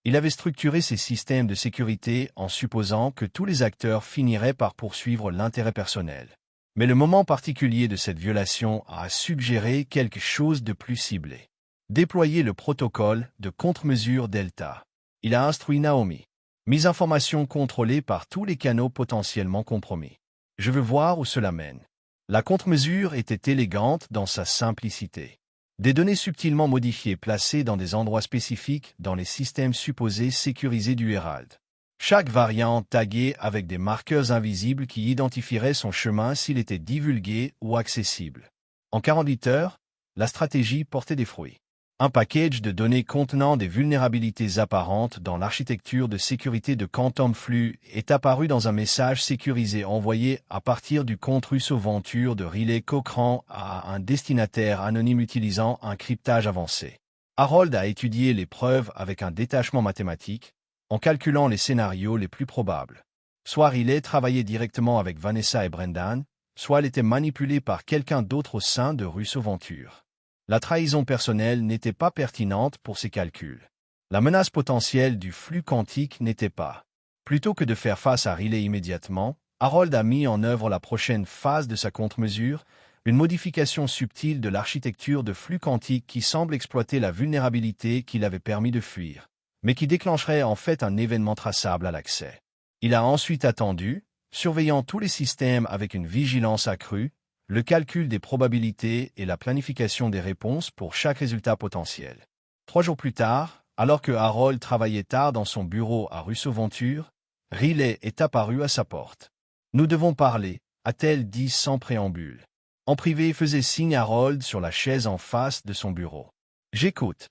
[SPEAKER 1] Il avait structuré ses systèmes de sécurité en supposant que tous les acteurs finiraient par poursuivre l'intérêt personnel. Mais le moment particulier de cette violation a suggéré quelque chose de plus ciblé. Déployer le protocole de contre-mesure Delta. Il a instruit Naomi. Mise information contrôlée par tous les canaux potentiellement compromis. Je veux voir où cela mène. La contre-mesure était élégante dans sa simplicité. Des données subtilement modifiées placées dans des endroits spécifiques dans les systèmes supposés sécurisés du Herald. Chaque variante taguée avec des marqueurs invisibles qui identifieraient son chemin s'il était divulgué ou accessible. En 48 heures, la stratégie portait des fruits. Un package de données contenant des vulnérabilités apparentes dans l'architecture de sécurité de Quantum Flux est apparu dans un message sécurisé envoyé à partir du compte Russo Venture de Riley Cochran à un destinataire anonyme utilisant un cryptage avancé. Harold a étudié les preuves avec un détachement mathématique, en calculant les scénarios les plus probables. Soit Riley travaillait directement avec Vanessa et Brendan, soit elle était manipulée par quelqu'un d'autre au sein de Russo Venture. La trahison personnelle n'était pas pertinente pour ces calculs. La menace potentielle du flux quantique n'était pas. Plutôt que de faire face à Riley immédiatement, Harold a mis en œuvre la prochaine phase de sa contre-mesure, une modification subtile de l'architecture de flux quantique qui semble exploiter la vulnérabilité qui l'avait permis de fuir, mais qui déclencherait en fait un événement traçable à l'accès. Il a ensuite attendu, surveillant tous les systèmes avec une vigilance accrue, le calcul des probabilités et la planification des réponses pour chaque résultat potentiel. 3 jours plus tard, alors que Harold travaillait tard dans son bureau à Russo Venture, Riley est apparu à sa porte. « Nous devons parler », a-t-elle dit sans préambule. En privé, faisait signe à Harold sur la chaise en face de son bureau. « J'écoute. »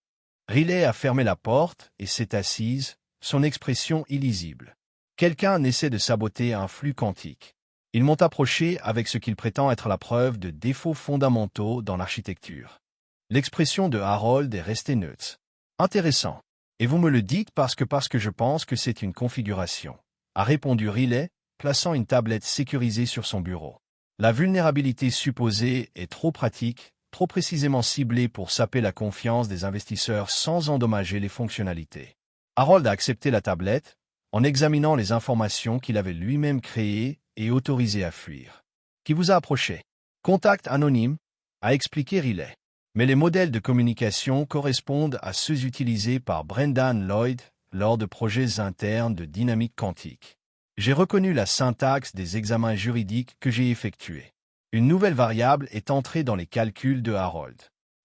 [SPEAKER 1] Riley a fermé la porte et s'est assise, son expression illisible. Quelqu'un essaie de saboter un flux quantique. Ils m'ont approché avec ce qu'il prétend être la preuve de défauts fondamentaux dans l'architecture. L'expression de Harold est restée neutre. Intéressant. Et vous me le dites parce que je pense que c'est une configuration, a répondu Riley, plaçant une tablette sécurisée sur son bureau. La vulnérabilité supposée est trop pratique, trop précisément ciblée pour saper la confiance des investisseurs sans endommager les fonctionnalités. Harold a accepté la tablette, en examinant les informations qu'il avait lui-même créées et autorisé à fuir. Qui vous a approché? Contact anonyme, a expliqué Riley. Mais les modèles de communication correspondent à ceux utilisés par Brendan Lloyd lors de projets internes de dynamique quantique. J'ai reconnu la syntaxe des examens juridiques que j'ai effectués. Une nouvelle variable est entrée dans les calculs de Harold.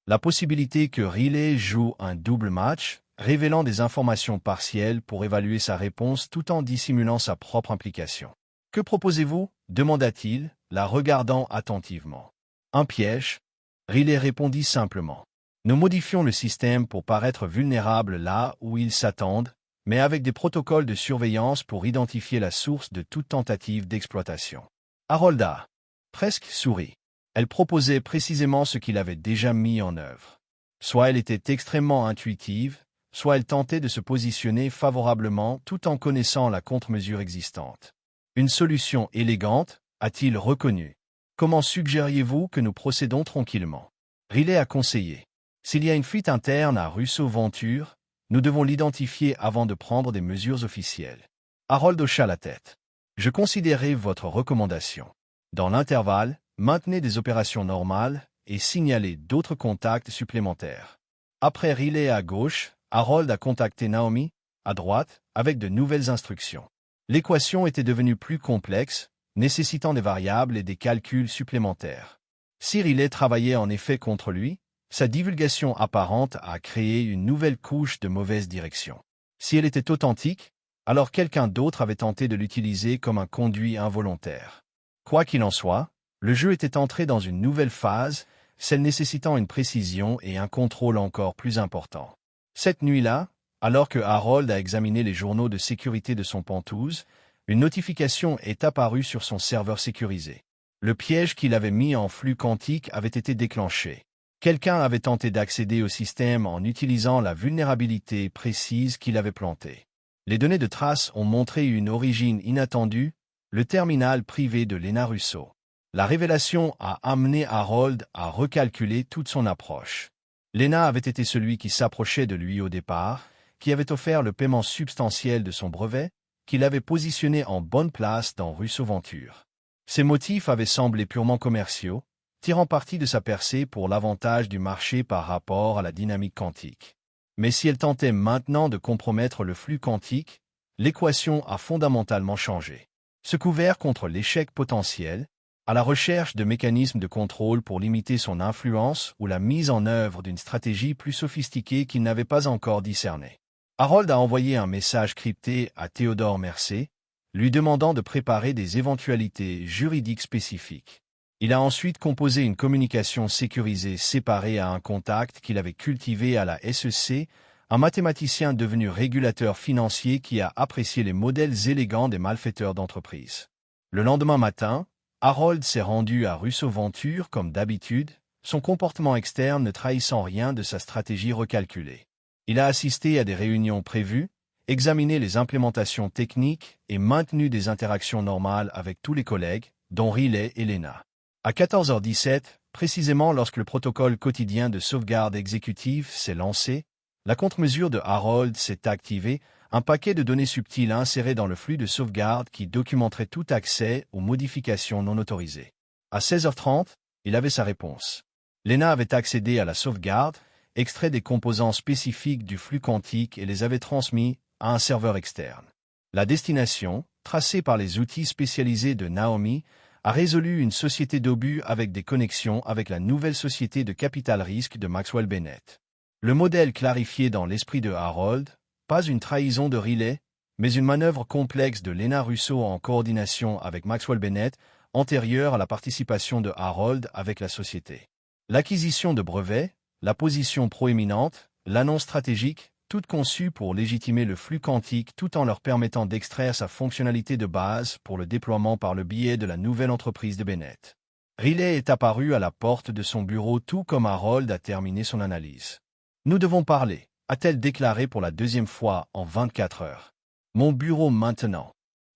[SPEAKER 1] La possibilité que Riley joue un double match, révélant des informations partielles pour évaluer sa réponse tout en dissimulant sa propre implication. « Que proposez-vous » demanda-t-il, la regardant attentivement. « Un piège ?» Riley répondit simplement. « Nous modifions le système pour paraître vulnérable là où ils s'attendent, mais avec des protocoles de surveillance pour identifier la source de toute tentative d'exploitation. » Harold a presque souri. Elle proposait précisément ce qu'il avait déjà mis en œuvre. Soit elle était extrêmement intuitive, soit elle tentait de se positionner favorablement tout en connaissant la contre-mesure existante. Une solution élégante, a-t-il reconnu. Comment suggériez-vous que nous procédons tranquillement? Riley a conseillé. S'il y a une fuite interne à Russo Venture, nous devons l'identifier avant de prendre des mesures officielles. Harold hocha la tête. Je considérerai votre recommandation. Dans l'intervalle, maintenez des opérations normales et signalez d'autres contacts supplémentaires. Après Riley à gauche, Harold a contacté Naomi, à droite, avec de nouvelles instructions. L'équation était devenue plus complexe, nécessitant des variables et des calculs supplémentaires. Si Riley travaillait en effet contre lui, sa divulgation apparente a créé une nouvelle couche de mauvaise direction. Si elle était authentique, alors quelqu'un d'autre avait tenté de l'utiliser comme un conduit involontaire. Quoi qu'il en soit, le jeu était entré dans une nouvelle phase, celle nécessitant une précision et un contrôle encore plus importants. Cette nuit-là, alors que Harold a examiné les journaux de sécurité de son Pentouse, une notification est apparue sur son serveur sécurisé. Le piège qu'il avait mis en flux quantique avait été déclenché. Quelqu'un avait tenté d'accéder au système en utilisant la vulnérabilité précise qu'il avait plantée. Les données de trace ont montré une origine inattendue, le terminal privé de Lena Russo. La révélation a amené Harold à recalculer toute son approche. Lena avait été celui qui s'approchait de lui au départ, qui avait offert le paiement substantiel de son brevet, qu'il avait positionné en bonne place dans Russo Venture. Ses motifs avaient semblé purement commerciaux, tirant parti de sa percée pour l'avantage du marché par rapport à la dynamique quantique. Mais si elle tentait maintenant de compromettre le flux quantique, l'équation a fondamentalement changé. Se couvert contre l'échec potentiel, à la recherche de mécanismes de contrôle pour limiter son influence ou la mise en œuvre d'une stratégie plus sophistiquée qu'il n'avait pas encore discernée. Harold a envoyé un message crypté à Theodore Mercer, lui demandant de préparer des éventualités juridiques spécifiques. Il a ensuite composé une communication sécurisée séparée à un contact qu'il avait cultivé à la SEC, un mathématicien devenu régulateur financier qui a apprécié les modèles élégants des malfaiteurs d'entreprise. Le lendemain matin, Harold s'est rendu à Russo Venture comme d'habitude, son comportement externe ne trahissant rien de sa stratégie recalculée. Il a assisté à des réunions prévues, examiné les implémentations techniques et maintenu des interactions normales avec tous les collègues, dont Riley et Lena. À 14h17, précisément lorsque le protocole quotidien de sauvegarde exécutive s'est lancé, la contre-mesure de Harold s'est activée, un paquet de données subtiles inséré dans le flux de sauvegarde qui documenterait tout accès aux modifications non autorisées. À 16h30, il avait sa réponse. Lena avait accédé à la sauvegarde, extrait des composants spécifiques du flux quantique et les avait transmis à un serveur externe. La destination, tracée par les outils spécialisés de Naomi, a résolu une société d'obus avec des connexions avec la nouvelle société de capital risque de Maxwell Bennett. Le modèle clarifié dans l'esprit de Harold, pas une trahison de Riley, mais une manœuvre complexe de Lena Russo en coordination avec Maxwell Bennett, antérieure à la participation de Harold avec la société. L'acquisition de brevets, la position proéminente, l'annonce stratégique, toutes conçues pour légitimer le flux quantique tout en leur permettant d'extraire sa fonctionnalité de base pour le déploiement par le biais de la nouvelle entreprise de Bennett. Riley est apparu à la porte de son bureau tout comme Harold a terminé son analyse. « Nous devons parler », a-t-elle déclaré pour la deuxième fois en 24 heures. « Mon bureau maintenant ».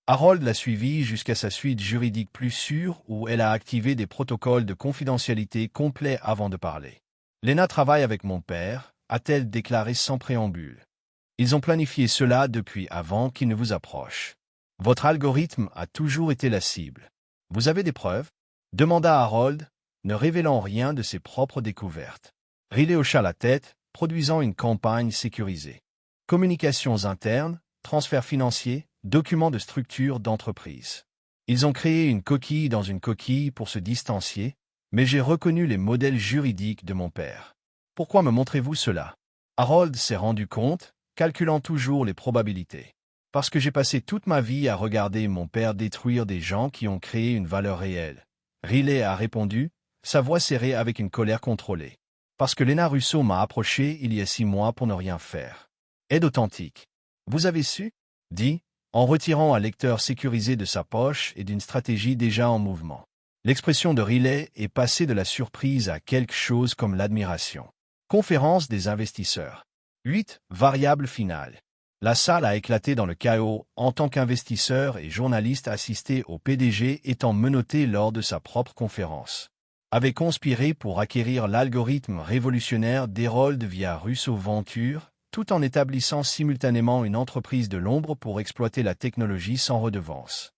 [SPEAKER 1] Harold l'a suivi jusqu'à sa suite juridique plus sûre où elle a activé des protocoles de confidentialité complets avant de parler. « Lena travaille avec mon père », a-t-elle déclaré sans préambule. « Ils ont planifié cela depuis avant qu'il ne vous approche. Votre algorithme a toujours été la cible. Vous avez des preuves ?» demanda Harold, ne révélant rien de ses propres découvertes. Riley hocha la tête, produisant une campagne sécurisée. Communications internes, transferts financiers, documents de structure d'entreprise. Ils ont créé une coquille dans une coquille pour se distancier, mais j'ai reconnu les modèles juridiques de mon père. Pourquoi me montrez-vous cela? Harold s'est rendu compte, calculant toujours les probabilités. Parce que j'ai passé toute ma vie à regarder mon père détruire des gens qui ont créé une valeur réelle. Riley a répondu, sa voix serrée avec une colère contrôlée. Parce que Lena Russo m'a approché il y a 6 mois pour ne rien faire. Aide authentique. Vous avez su? Dit, en retirant un lecteur sécurisé de sa poche et d'une stratégie déjà en mouvement. L'expression de Riley est passée de la surprise à quelque chose comme l'admiration. Conférence des investisseurs. 8. Variable finale. La salle a éclaté dans le chaos en tant qu'investisseur et journaliste assisté au PDG étant menotté lors de sa propre conférence. Avait conspiré pour acquérir l'algorithme révolutionnaire d'Harold via Russo Venture, tout en établissant simultanément une entreprise de l'ombre pour exploiter la technologie sans redevance.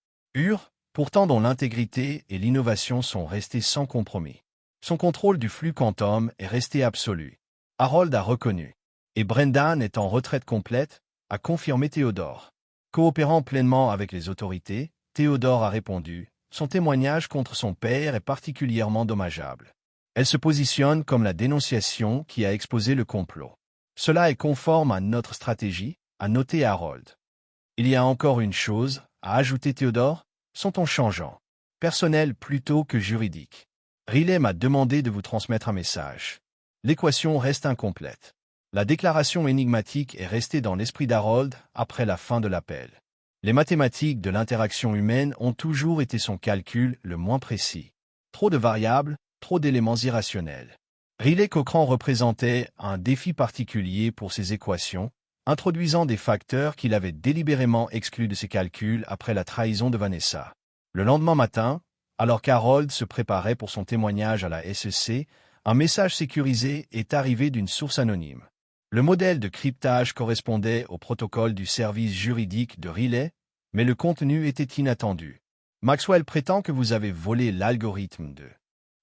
[SPEAKER 1] Pourtant dont l'intégrité et l'innovation sont restés sans compromis. Son contrôle du flux quantum est resté absolu. Harold a reconnu. Et Brendan est en retraite complète, a confirmé Theodore. Coopérant pleinement avec les autorités, Theodore a répondu. Son témoignage contre son père est particulièrement dommageable. Elle se positionne comme la dénonciation qui a exposé le complot. Cela est conforme à notre stratégie, a noté Harold. Il y a encore une chose, a ajouté Theodore, son ton changeant. Personnel plutôt que juridique. Riley m'a demandé de vous transmettre un message. L'équation reste incomplète. La déclaration énigmatique est restée dans l'esprit d'Harold après la fin de l'appel. Les mathématiques de l'interaction humaine ont toujours été son calcul le moins précis. Trop de variables, trop d'éléments irrationnels. Riley Cochran représentait un défi particulier pour ses équations, introduisant des facteurs qu'il avait délibérément exclus de ses calculs après la trahison de Vanessa. Le lendemain matin, alors qu'Harold se préparait pour son témoignage à la SEC, un message sécurisé est arrivé d'une source anonyme. Le modèle de cryptage correspondait au protocole du service juridique de Riley, mais le contenu était inattendu. Maxwell prétend que vous avez volé l'algorithme de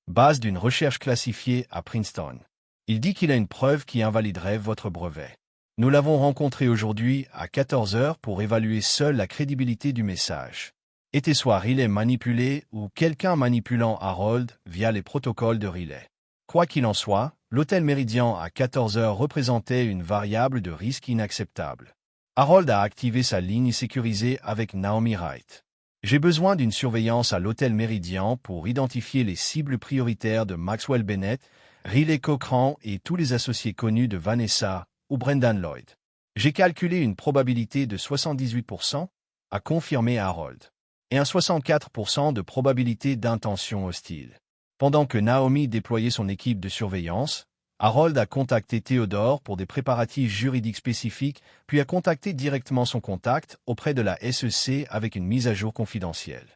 [SPEAKER 1] base d'une recherche classifiée à Princeton. Il dit qu'il a une preuve qui invaliderait votre brevet. Nous l'avons rencontré aujourd'hui à 14 heures pour évaluer seule la crédibilité du message. Était soit Riley manipulé ou quelqu'un manipulant Harold via les protocoles de Riley. Quoi qu'il en soit, l'hôtel Méridien à 14 heures représentait une variable de risque inacceptable. Harold a activé sa ligne sécurisée avec Naomi Wright. J'ai besoin d'une surveillance à l'hôtel Méridien pour identifier les cibles prioritaires de Maxwell Bennett, Riley Cochran et tous les associés connus de Vanessa ou Brendan Lloyd. J'ai calculé une probabilité de 78%, a confirmé Harold, et un 64% de probabilité d'intention hostile. Pendant que Naomi déployait son équipe de surveillance, Harold a contacté Theodore pour des préparatifs juridiques spécifiques, puis a contacté directement son contact auprès de la SEC avec une mise à jour confidentielle.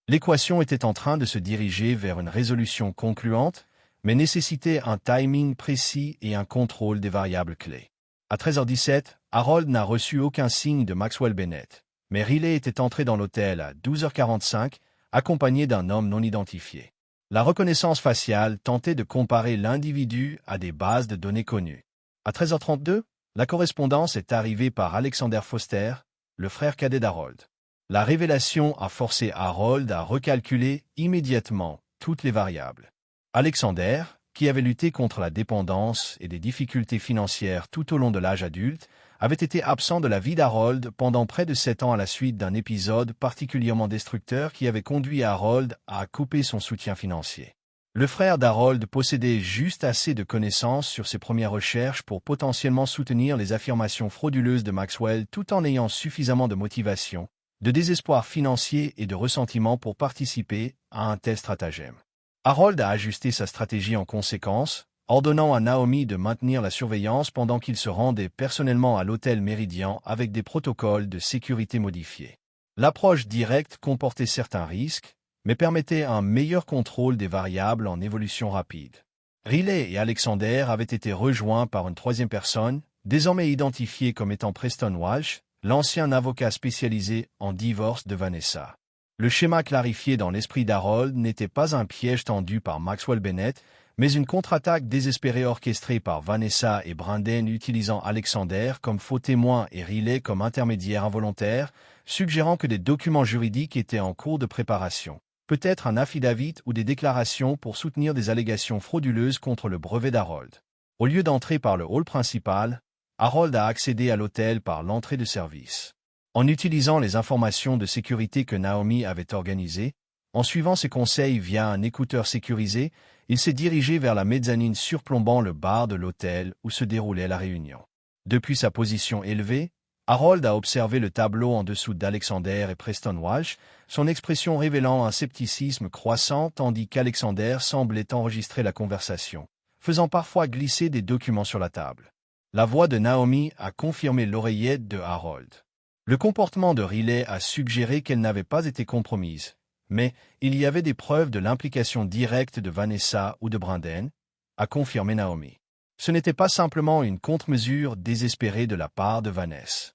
[SPEAKER 1] L'équation était en train de se diriger vers une résolution concluante, mais nécessitait un timing précis et un contrôle des variables clés. À 13h17, Harold n'a reçu aucun signe de Maxwell Bennett, mais Riley était entré dans l'hôtel à 12h45, accompagné d'un homme non identifié. La reconnaissance faciale tentait de comparer l'individu à des bases de données connues. À 13h32, la correspondance est arrivée par Alexander Foster, le frère cadet d'Harold. La révélation a forcé Harold à recalculer immédiatement toutes les variables. Alexander, qui avait lutté contre la dépendance et des difficultés financières tout au long de l'âge adulte, avait été absent de la vie d'Harold pendant près de 7 ans à la suite d'un épisode particulièrement destructeur qui avait conduit Harold à couper son soutien financier. Le frère d'Harold possédait juste assez de connaissances sur ses premières recherches pour potentiellement soutenir les affirmations frauduleuses de Maxwell tout en ayant suffisamment de motivation, de désespoir financier et de ressentiment pour participer à un tel stratagème. Harold a ajusté sa stratégie en conséquence, ordonnant à Naomi de maintenir la surveillance pendant qu'il se rendait personnellement à l'hôtel Méridien avec des protocoles de sécurité modifiés. L'approche directe comportait certains risques, mais permettait un meilleur contrôle des variables en évolution rapide. Riley et Alexander avaient été rejoints par une troisième personne, désormais identifiée comme étant Preston Walsh, l'ancien avocat spécialisé en divorce de Vanessa. Le schéma clarifié dans l'esprit d'Harold n'était pas un piège tendu par Maxwell Bennett, mais une contre-attaque désespérée orchestrée par Vanessa et Brendan utilisant Alexander comme faux témoin et Riley comme intermédiaire involontaire, suggérant que des documents juridiques étaient en cours de préparation. Peut-être un affidavit ou des déclarations pour soutenir des allégations frauduleuses contre le brevet d'Harold. Au lieu d'entrer par le hall principal, Harold a accédé à l'hôtel par l'entrée de service. En utilisant les informations de sécurité que Naomi avait organisées, en suivant ses conseils via un écouteur sécurisé, il s'est dirigé vers la mezzanine surplombant le bar de l'hôtel où se déroulait la réunion. Depuis sa position élevée, Harold a observé le tableau en dessous d'Alexander et Preston Walsh, son expression révélant un scepticisme croissant tandis qu'Alexander semblait enregistrer la conversation, faisant parfois glisser des documents sur la table. La voix de Naomi a confirmé l'oreillette de Harold. Le comportement de Riley a suggéré qu'elle n'avait pas été compromise, mais il y avait des preuves de l'implication directe de Vanessa ou de Brendan, a confirmé Naomi. Ce n'était pas simplement une contre-mesure désespérée de la part de Vanessa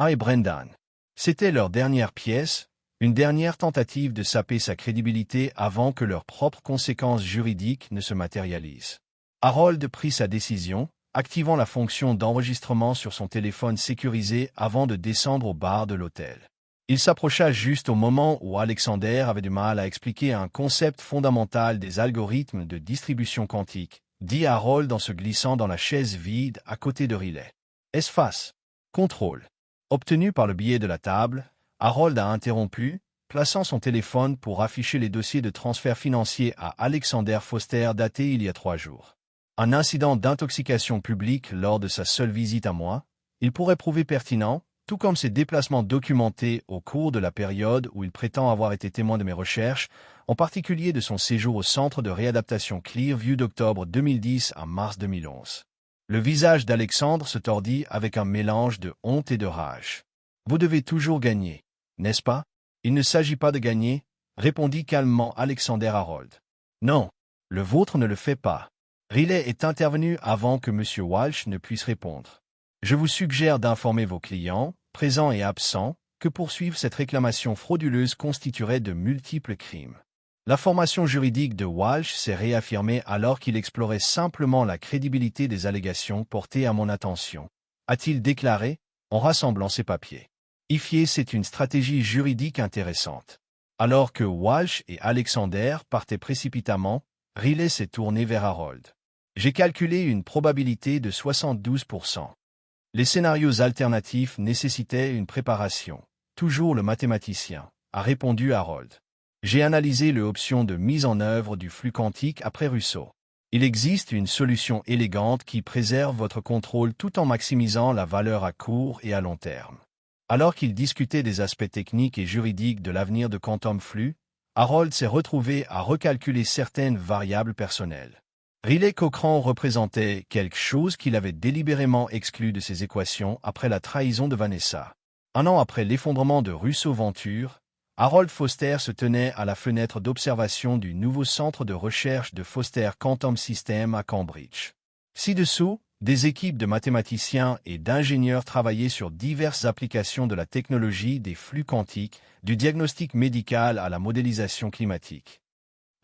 [SPEAKER 1] et Brendan. C'était leur dernière pièce, une dernière tentative de saper sa crédibilité avant que leurs propres conséquences juridiques ne se matérialisent. Harold prit sa décision, activant la fonction d'enregistrement sur son téléphone sécurisé avant de descendre au bar de l'hôtel. Il s'approcha juste au moment où Alexander avait du mal à expliquer un concept fondamental des algorithmes de distribution quantique, dit Harold en se glissant dans la chaise vide à côté de Riley. Espace. Contrôle. Obtenu par le biais de la table, Harold a interrompu, plaçant son téléphone pour afficher les dossiers de transfert financier à Alexander Foster datés il y a 3 jours. Un incident d'intoxication publique lors de sa seule visite à moi, il pourrait prouver pertinent, tout comme ses déplacements documentés au cours de la période où il prétend avoir été témoin de mes recherches, en particulier de son séjour au centre de réadaptation Clearview d'octobre 2010 à mars 2011. Le visage d'Alexandre se tordit avec un mélange de honte et de rage. « Vous devez toujours gagner, n'est-ce pas? »« Il ne s'agit pas de gagner, » répondit calmement Alexander Harold. « Non, le vôtre ne le fait pas. » Riley est intervenu avant que M. Walsh ne puisse répondre. Je vous suggère d'informer vos clients, présents et absents, que poursuivre cette réclamation frauduleuse constituerait de multiples crimes. La formation juridique de Walsh s'est réaffirmée alors qu'il explorait simplement la crédibilité des allégations portées à mon attention, a-t-il déclaré, en rassemblant ses papiers. Ifier, c'est une stratégie juridique intéressante. Alors que Walsh et Alexander partaient précipitamment, Riley s'est tourné vers Harold. J'ai calculé une probabilité de 72%. Les scénarios alternatifs nécessitaient une préparation. Toujours le mathématicien, a répondu Harold. J'ai analysé l'option de mise en œuvre du flux quantique après Russo. Il existe une solution élégante qui préserve votre contrôle tout en maximisant la valeur à court et à long terme. Alors qu'il discutait des aspects techniques et juridiques de l'avenir de Quantum Flux, Harold s'est retrouvé à recalculer certaines variables personnelles. Riley Cochran représentait quelque chose qu'il avait délibérément exclu de ses équations après la trahison de Vanessa. Un an après l'effondrement de Russo Venture, Harold Foster se tenait à la fenêtre d'observation du nouveau centre de recherche de Foster Quantum Systems à Cambridge. Ci-dessous, des équipes de mathématiciens et d'ingénieurs travaillaient sur diverses applications de la technologie des flux quantiques, du diagnostic médical à la modélisation climatique.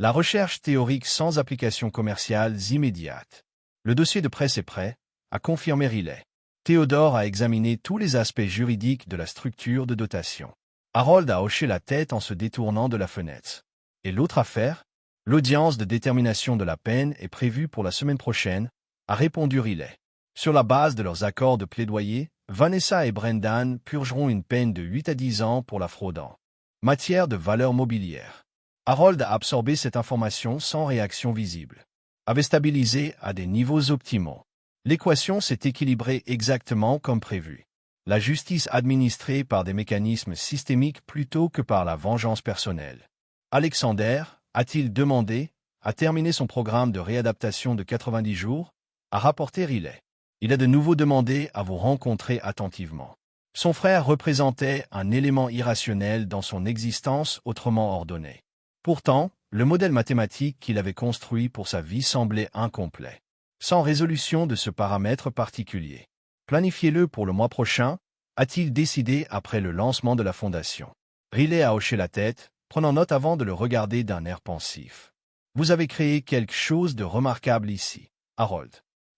[SPEAKER 1] La recherche théorique sans applications commerciales immédiates. Le dossier de presse est prêt, a confirmé Riley. Théodore a examiné tous les aspects juridiques de la structure de dotation. Harold a hoché la tête en se détournant de la fenêtre. Et l'autre affaire? L'audience de détermination de la peine est prévue pour la semaine prochaine, a répondu Riley. Sur la base de leurs accords de plaidoyer, Vanessa et Brendan purgeront une peine de 8 à 10 ans pour la fraude en matière de valeur mobilière. Harold a absorbé cette information sans réaction visible. Avait stabilisé à des niveaux optimaux. L'équation s'est équilibrée exactement comme prévu. La justice administrée par des mécanismes systémiques plutôt que par la vengeance personnelle. Alexander, a-t-il demandé, a terminé son programme de réadaptation de 90 jours, a rapporté Riley. Il a de nouveau demandé à vous rencontrer attentivement. Son frère représentait un élément irrationnel dans son existence autrement ordonnée. Pourtant, le modèle mathématique qu'il avait construit pour sa vie semblait incomplet. Sans résolution de ce paramètre particulier. Planifiez-le pour le mois prochain, a-t-il décidé après le lancement de la fondation. Riley a hoché la tête, prenant note avant de le regarder d'un air pensif. Vous avez créé quelque chose de remarquable ici, Harold.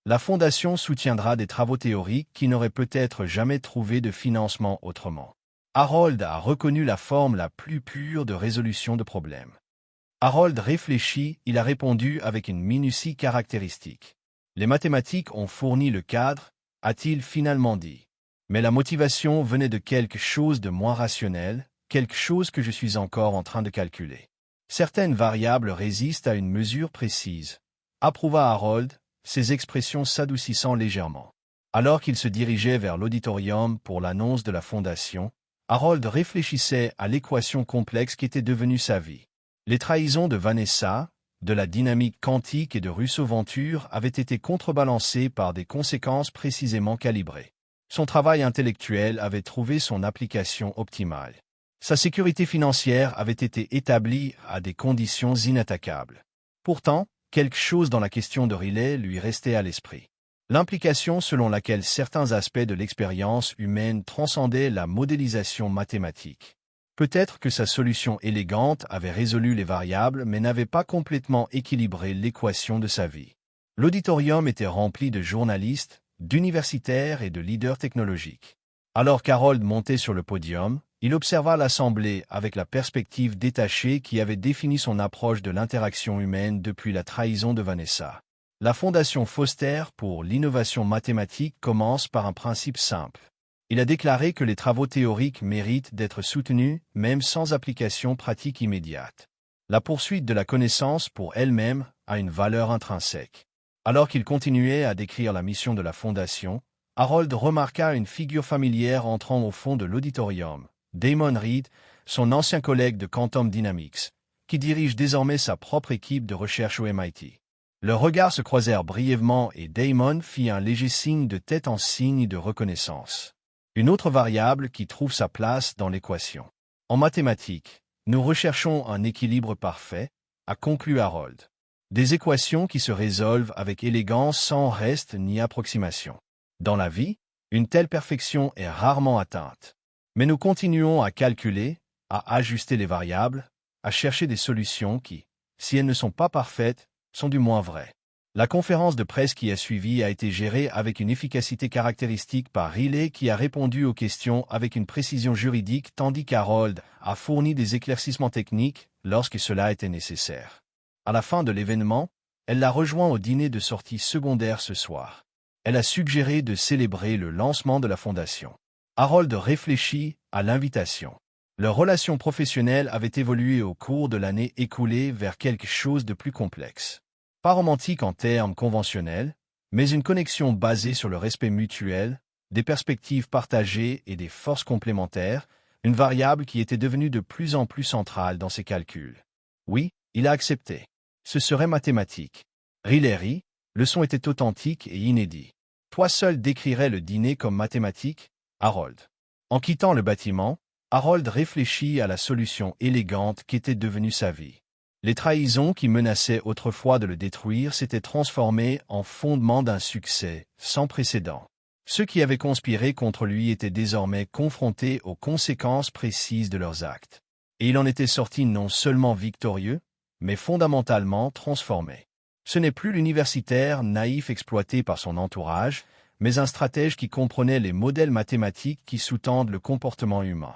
[SPEAKER 1] La fondation soutiendra des travaux théoriques qui n'auraient peut-être jamais trouvé de financement autrement. Harold a reconnu la forme la plus pure de résolution de problèmes. Harold réfléchit, il a répondu avec une minutie caractéristique. Les mathématiques ont fourni le cadre, a-t-il finalement dit. Mais la motivation venait de quelque chose de moins rationnel, quelque chose que je suis encore en train de calculer. Certaines variables résistent à une mesure précise. Approuva Harold, ses expressions s'adoucissant légèrement. Alors qu'il se dirigeait vers l'auditorium pour l'annonce de la fondation, Harold réfléchissait à l'équation complexe qu'était devenue sa vie. Les trahisons de Vanessa, de la dynamique quantique et de Russo Venture avaient été contrebalancées par des conséquences précisément calibrées. Son travail intellectuel avait trouvé son application optimale. Sa sécurité financière avait été établie à des conditions inattaquables. Pourtant, quelque chose dans la question de Riley lui restait à l'esprit. L'implication selon laquelle certains aspects de l'expérience humaine transcendaient la modélisation mathématique. Peut-être que sa solution élégante avait résolu les variables mais n'avait pas complètement équilibré l'équation de sa vie. L'auditorium était rempli de journalistes, d'universitaires et de leaders technologiques. Alors qu'Harold montait sur le podium, il observa l'assemblée avec la perspective détachée qui avait défini son approche de l'interaction humaine depuis la trahison de Vanessa. La Fondation Foster pour l'innovation mathématique commence par un principe simple. Il a déclaré que les travaux théoriques méritent d'être soutenus, même sans application pratique immédiate. La poursuite de la connaissance pour elle-même a une valeur intrinsèque. Alors qu'il continuait à décrire la mission de la Fondation, Harold remarqua une figure familière entrant au fond de l'auditorium, Damon Reed, son ancien collègue de Quantum Dynamics, qui dirige désormais sa propre équipe de recherche au MIT. Leurs regards se croisèrent brièvement et Damon fit un léger signe de tête en signe de reconnaissance. Une autre variable qui trouve sa place dans l'équation. En mathématiques, nous recherchons un équilibre parfait, a conclu Harold. Des équations qui se résolvent avec élégance sans reste ni approximation. Dans la vie, Une telle perfection est rarement atteinte. Mais nous continuons à calculer, à ajuster les variables, à chercher des solutions qui, si elles ne sont pas parfaites, sont du moins vraies. La conférence de presse qui a suivi a été gérée avec une efficacité caractéristique par Riley qui a répondu aux questions avec une précision juridique tandis qu'Harold a fourni des éclaircissements techniques lorsque cela était nécessaire. À la fin de l'événement, elle l'a rejoint au dîner de sortie secondaire ce soir. Elle a suggéré de célébrer le lancement de la fondation. Harold réfléchit à l'invitation. Leur relation professionnelle avait évolué au cours de l'année écoulée vers quelque chose de plus complexe. Pas romantique en termes conventionnels, mais une connexion basée sur le respect mutuel, des perspectives partagées et des forces complémentaires, une variable qui était devenue de plus en plus centrale dans ses calculs. Oui, il a accepté. Ce serait mathématique. Riley rit, le son était authentique et inédit. Toi seul décrirais le dîner comme mathématique, Harold. En quittant le bâtiment, Harold réfléchit à la solution élégante qu'était devenue sa vie. Les trahisons qui menaçaient autrefois de le détruire s'étaient transformées en fondement d'un succès sans précédent. Ceux qui avaient conspiré contre lui étaient désormais confrontés aux conséquences précises de leurs actes. Et il en était sorti non seulement victorieux, mais fondamentalement transformé. Ce n'est plus l'universitaire naïf exploité par son entourage, mais un stratège qui comprenait les modèles mathématiques qui sous-tendent le comportement humain.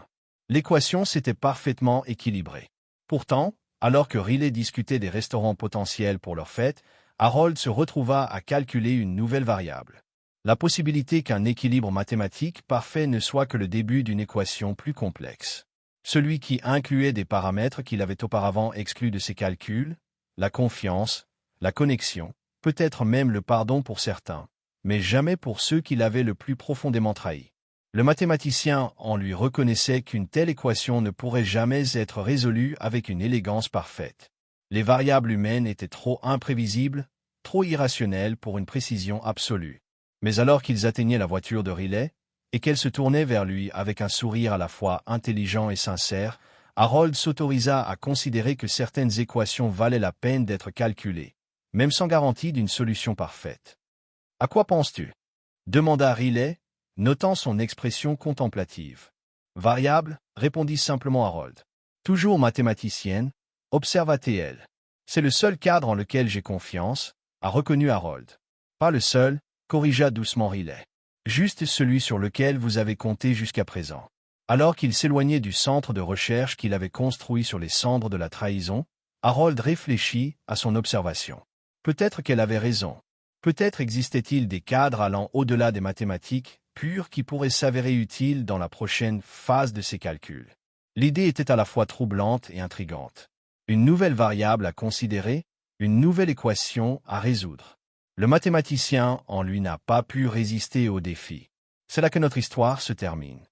[SPEAKER 1] L'équation s'était parfaitement équilibrée. Pourtant, alors que Riley discutait des restaurants potentiels pour leur fête, Harold se retrouva à calculer une nouvelle variable. La possibilité qu'un équilibre mathématique parfait ne soit que le début d'une équation plus complexe. Celui qui incluait des paramètres qu'il avait auparavant exclus de ses calculs, la confiance, la connexion, peut-être même le pardon pour certains, mais jamais pour ceux qui l'avaient le plus profondément trahi. Le mathématicien en lui reconnaissait qu'une telle équation ne pourrait jamais être résolue avec une élégance parfaite. Les variables humaines étaient trop imprévisibles, trop irrationnelles pour une précision absolue. Mais alors qu'ils atteignaient la voiture de Riley, et qu'elle se tournait vers lui avec un sourire à la fois intelligent et sincère, Harold s'autorisa à considérer que certaines équations valaient la peine d'être calculées, même sans garantie d'une solution parfaite. « À quoi penses-tu » demanda Riley, notant son expression contemplative. « Variable, répondit simplement Harold. Toujours mathématicienne, observa-t-elle. C'est le seul cadre en lequel j'ai confiance, a reconnu Harold. Pas le seul, corrigea doucement Riley. Juste celui sur lequel vous avez compté jusqu'à présent. Alors qu'il s'éloignait du centre de recherche qu'il avait construit sur les cendres de la trahison, Harold réfléchit à son observation. Peut-être qu'elle avait raison. Peut-être existait-il des cadres allant au-delà des mathématiques pures qui pourraient s'avérer utiles dans la prochaine phase de ses calculs. L'idée était à la fois troublante et intrigante. Une nouvelle variable à considérer, une nouvelle équation à résoudre. Le mathématicien en lui n'a pas pu résister au défi. C'est là que notre histoire se termine.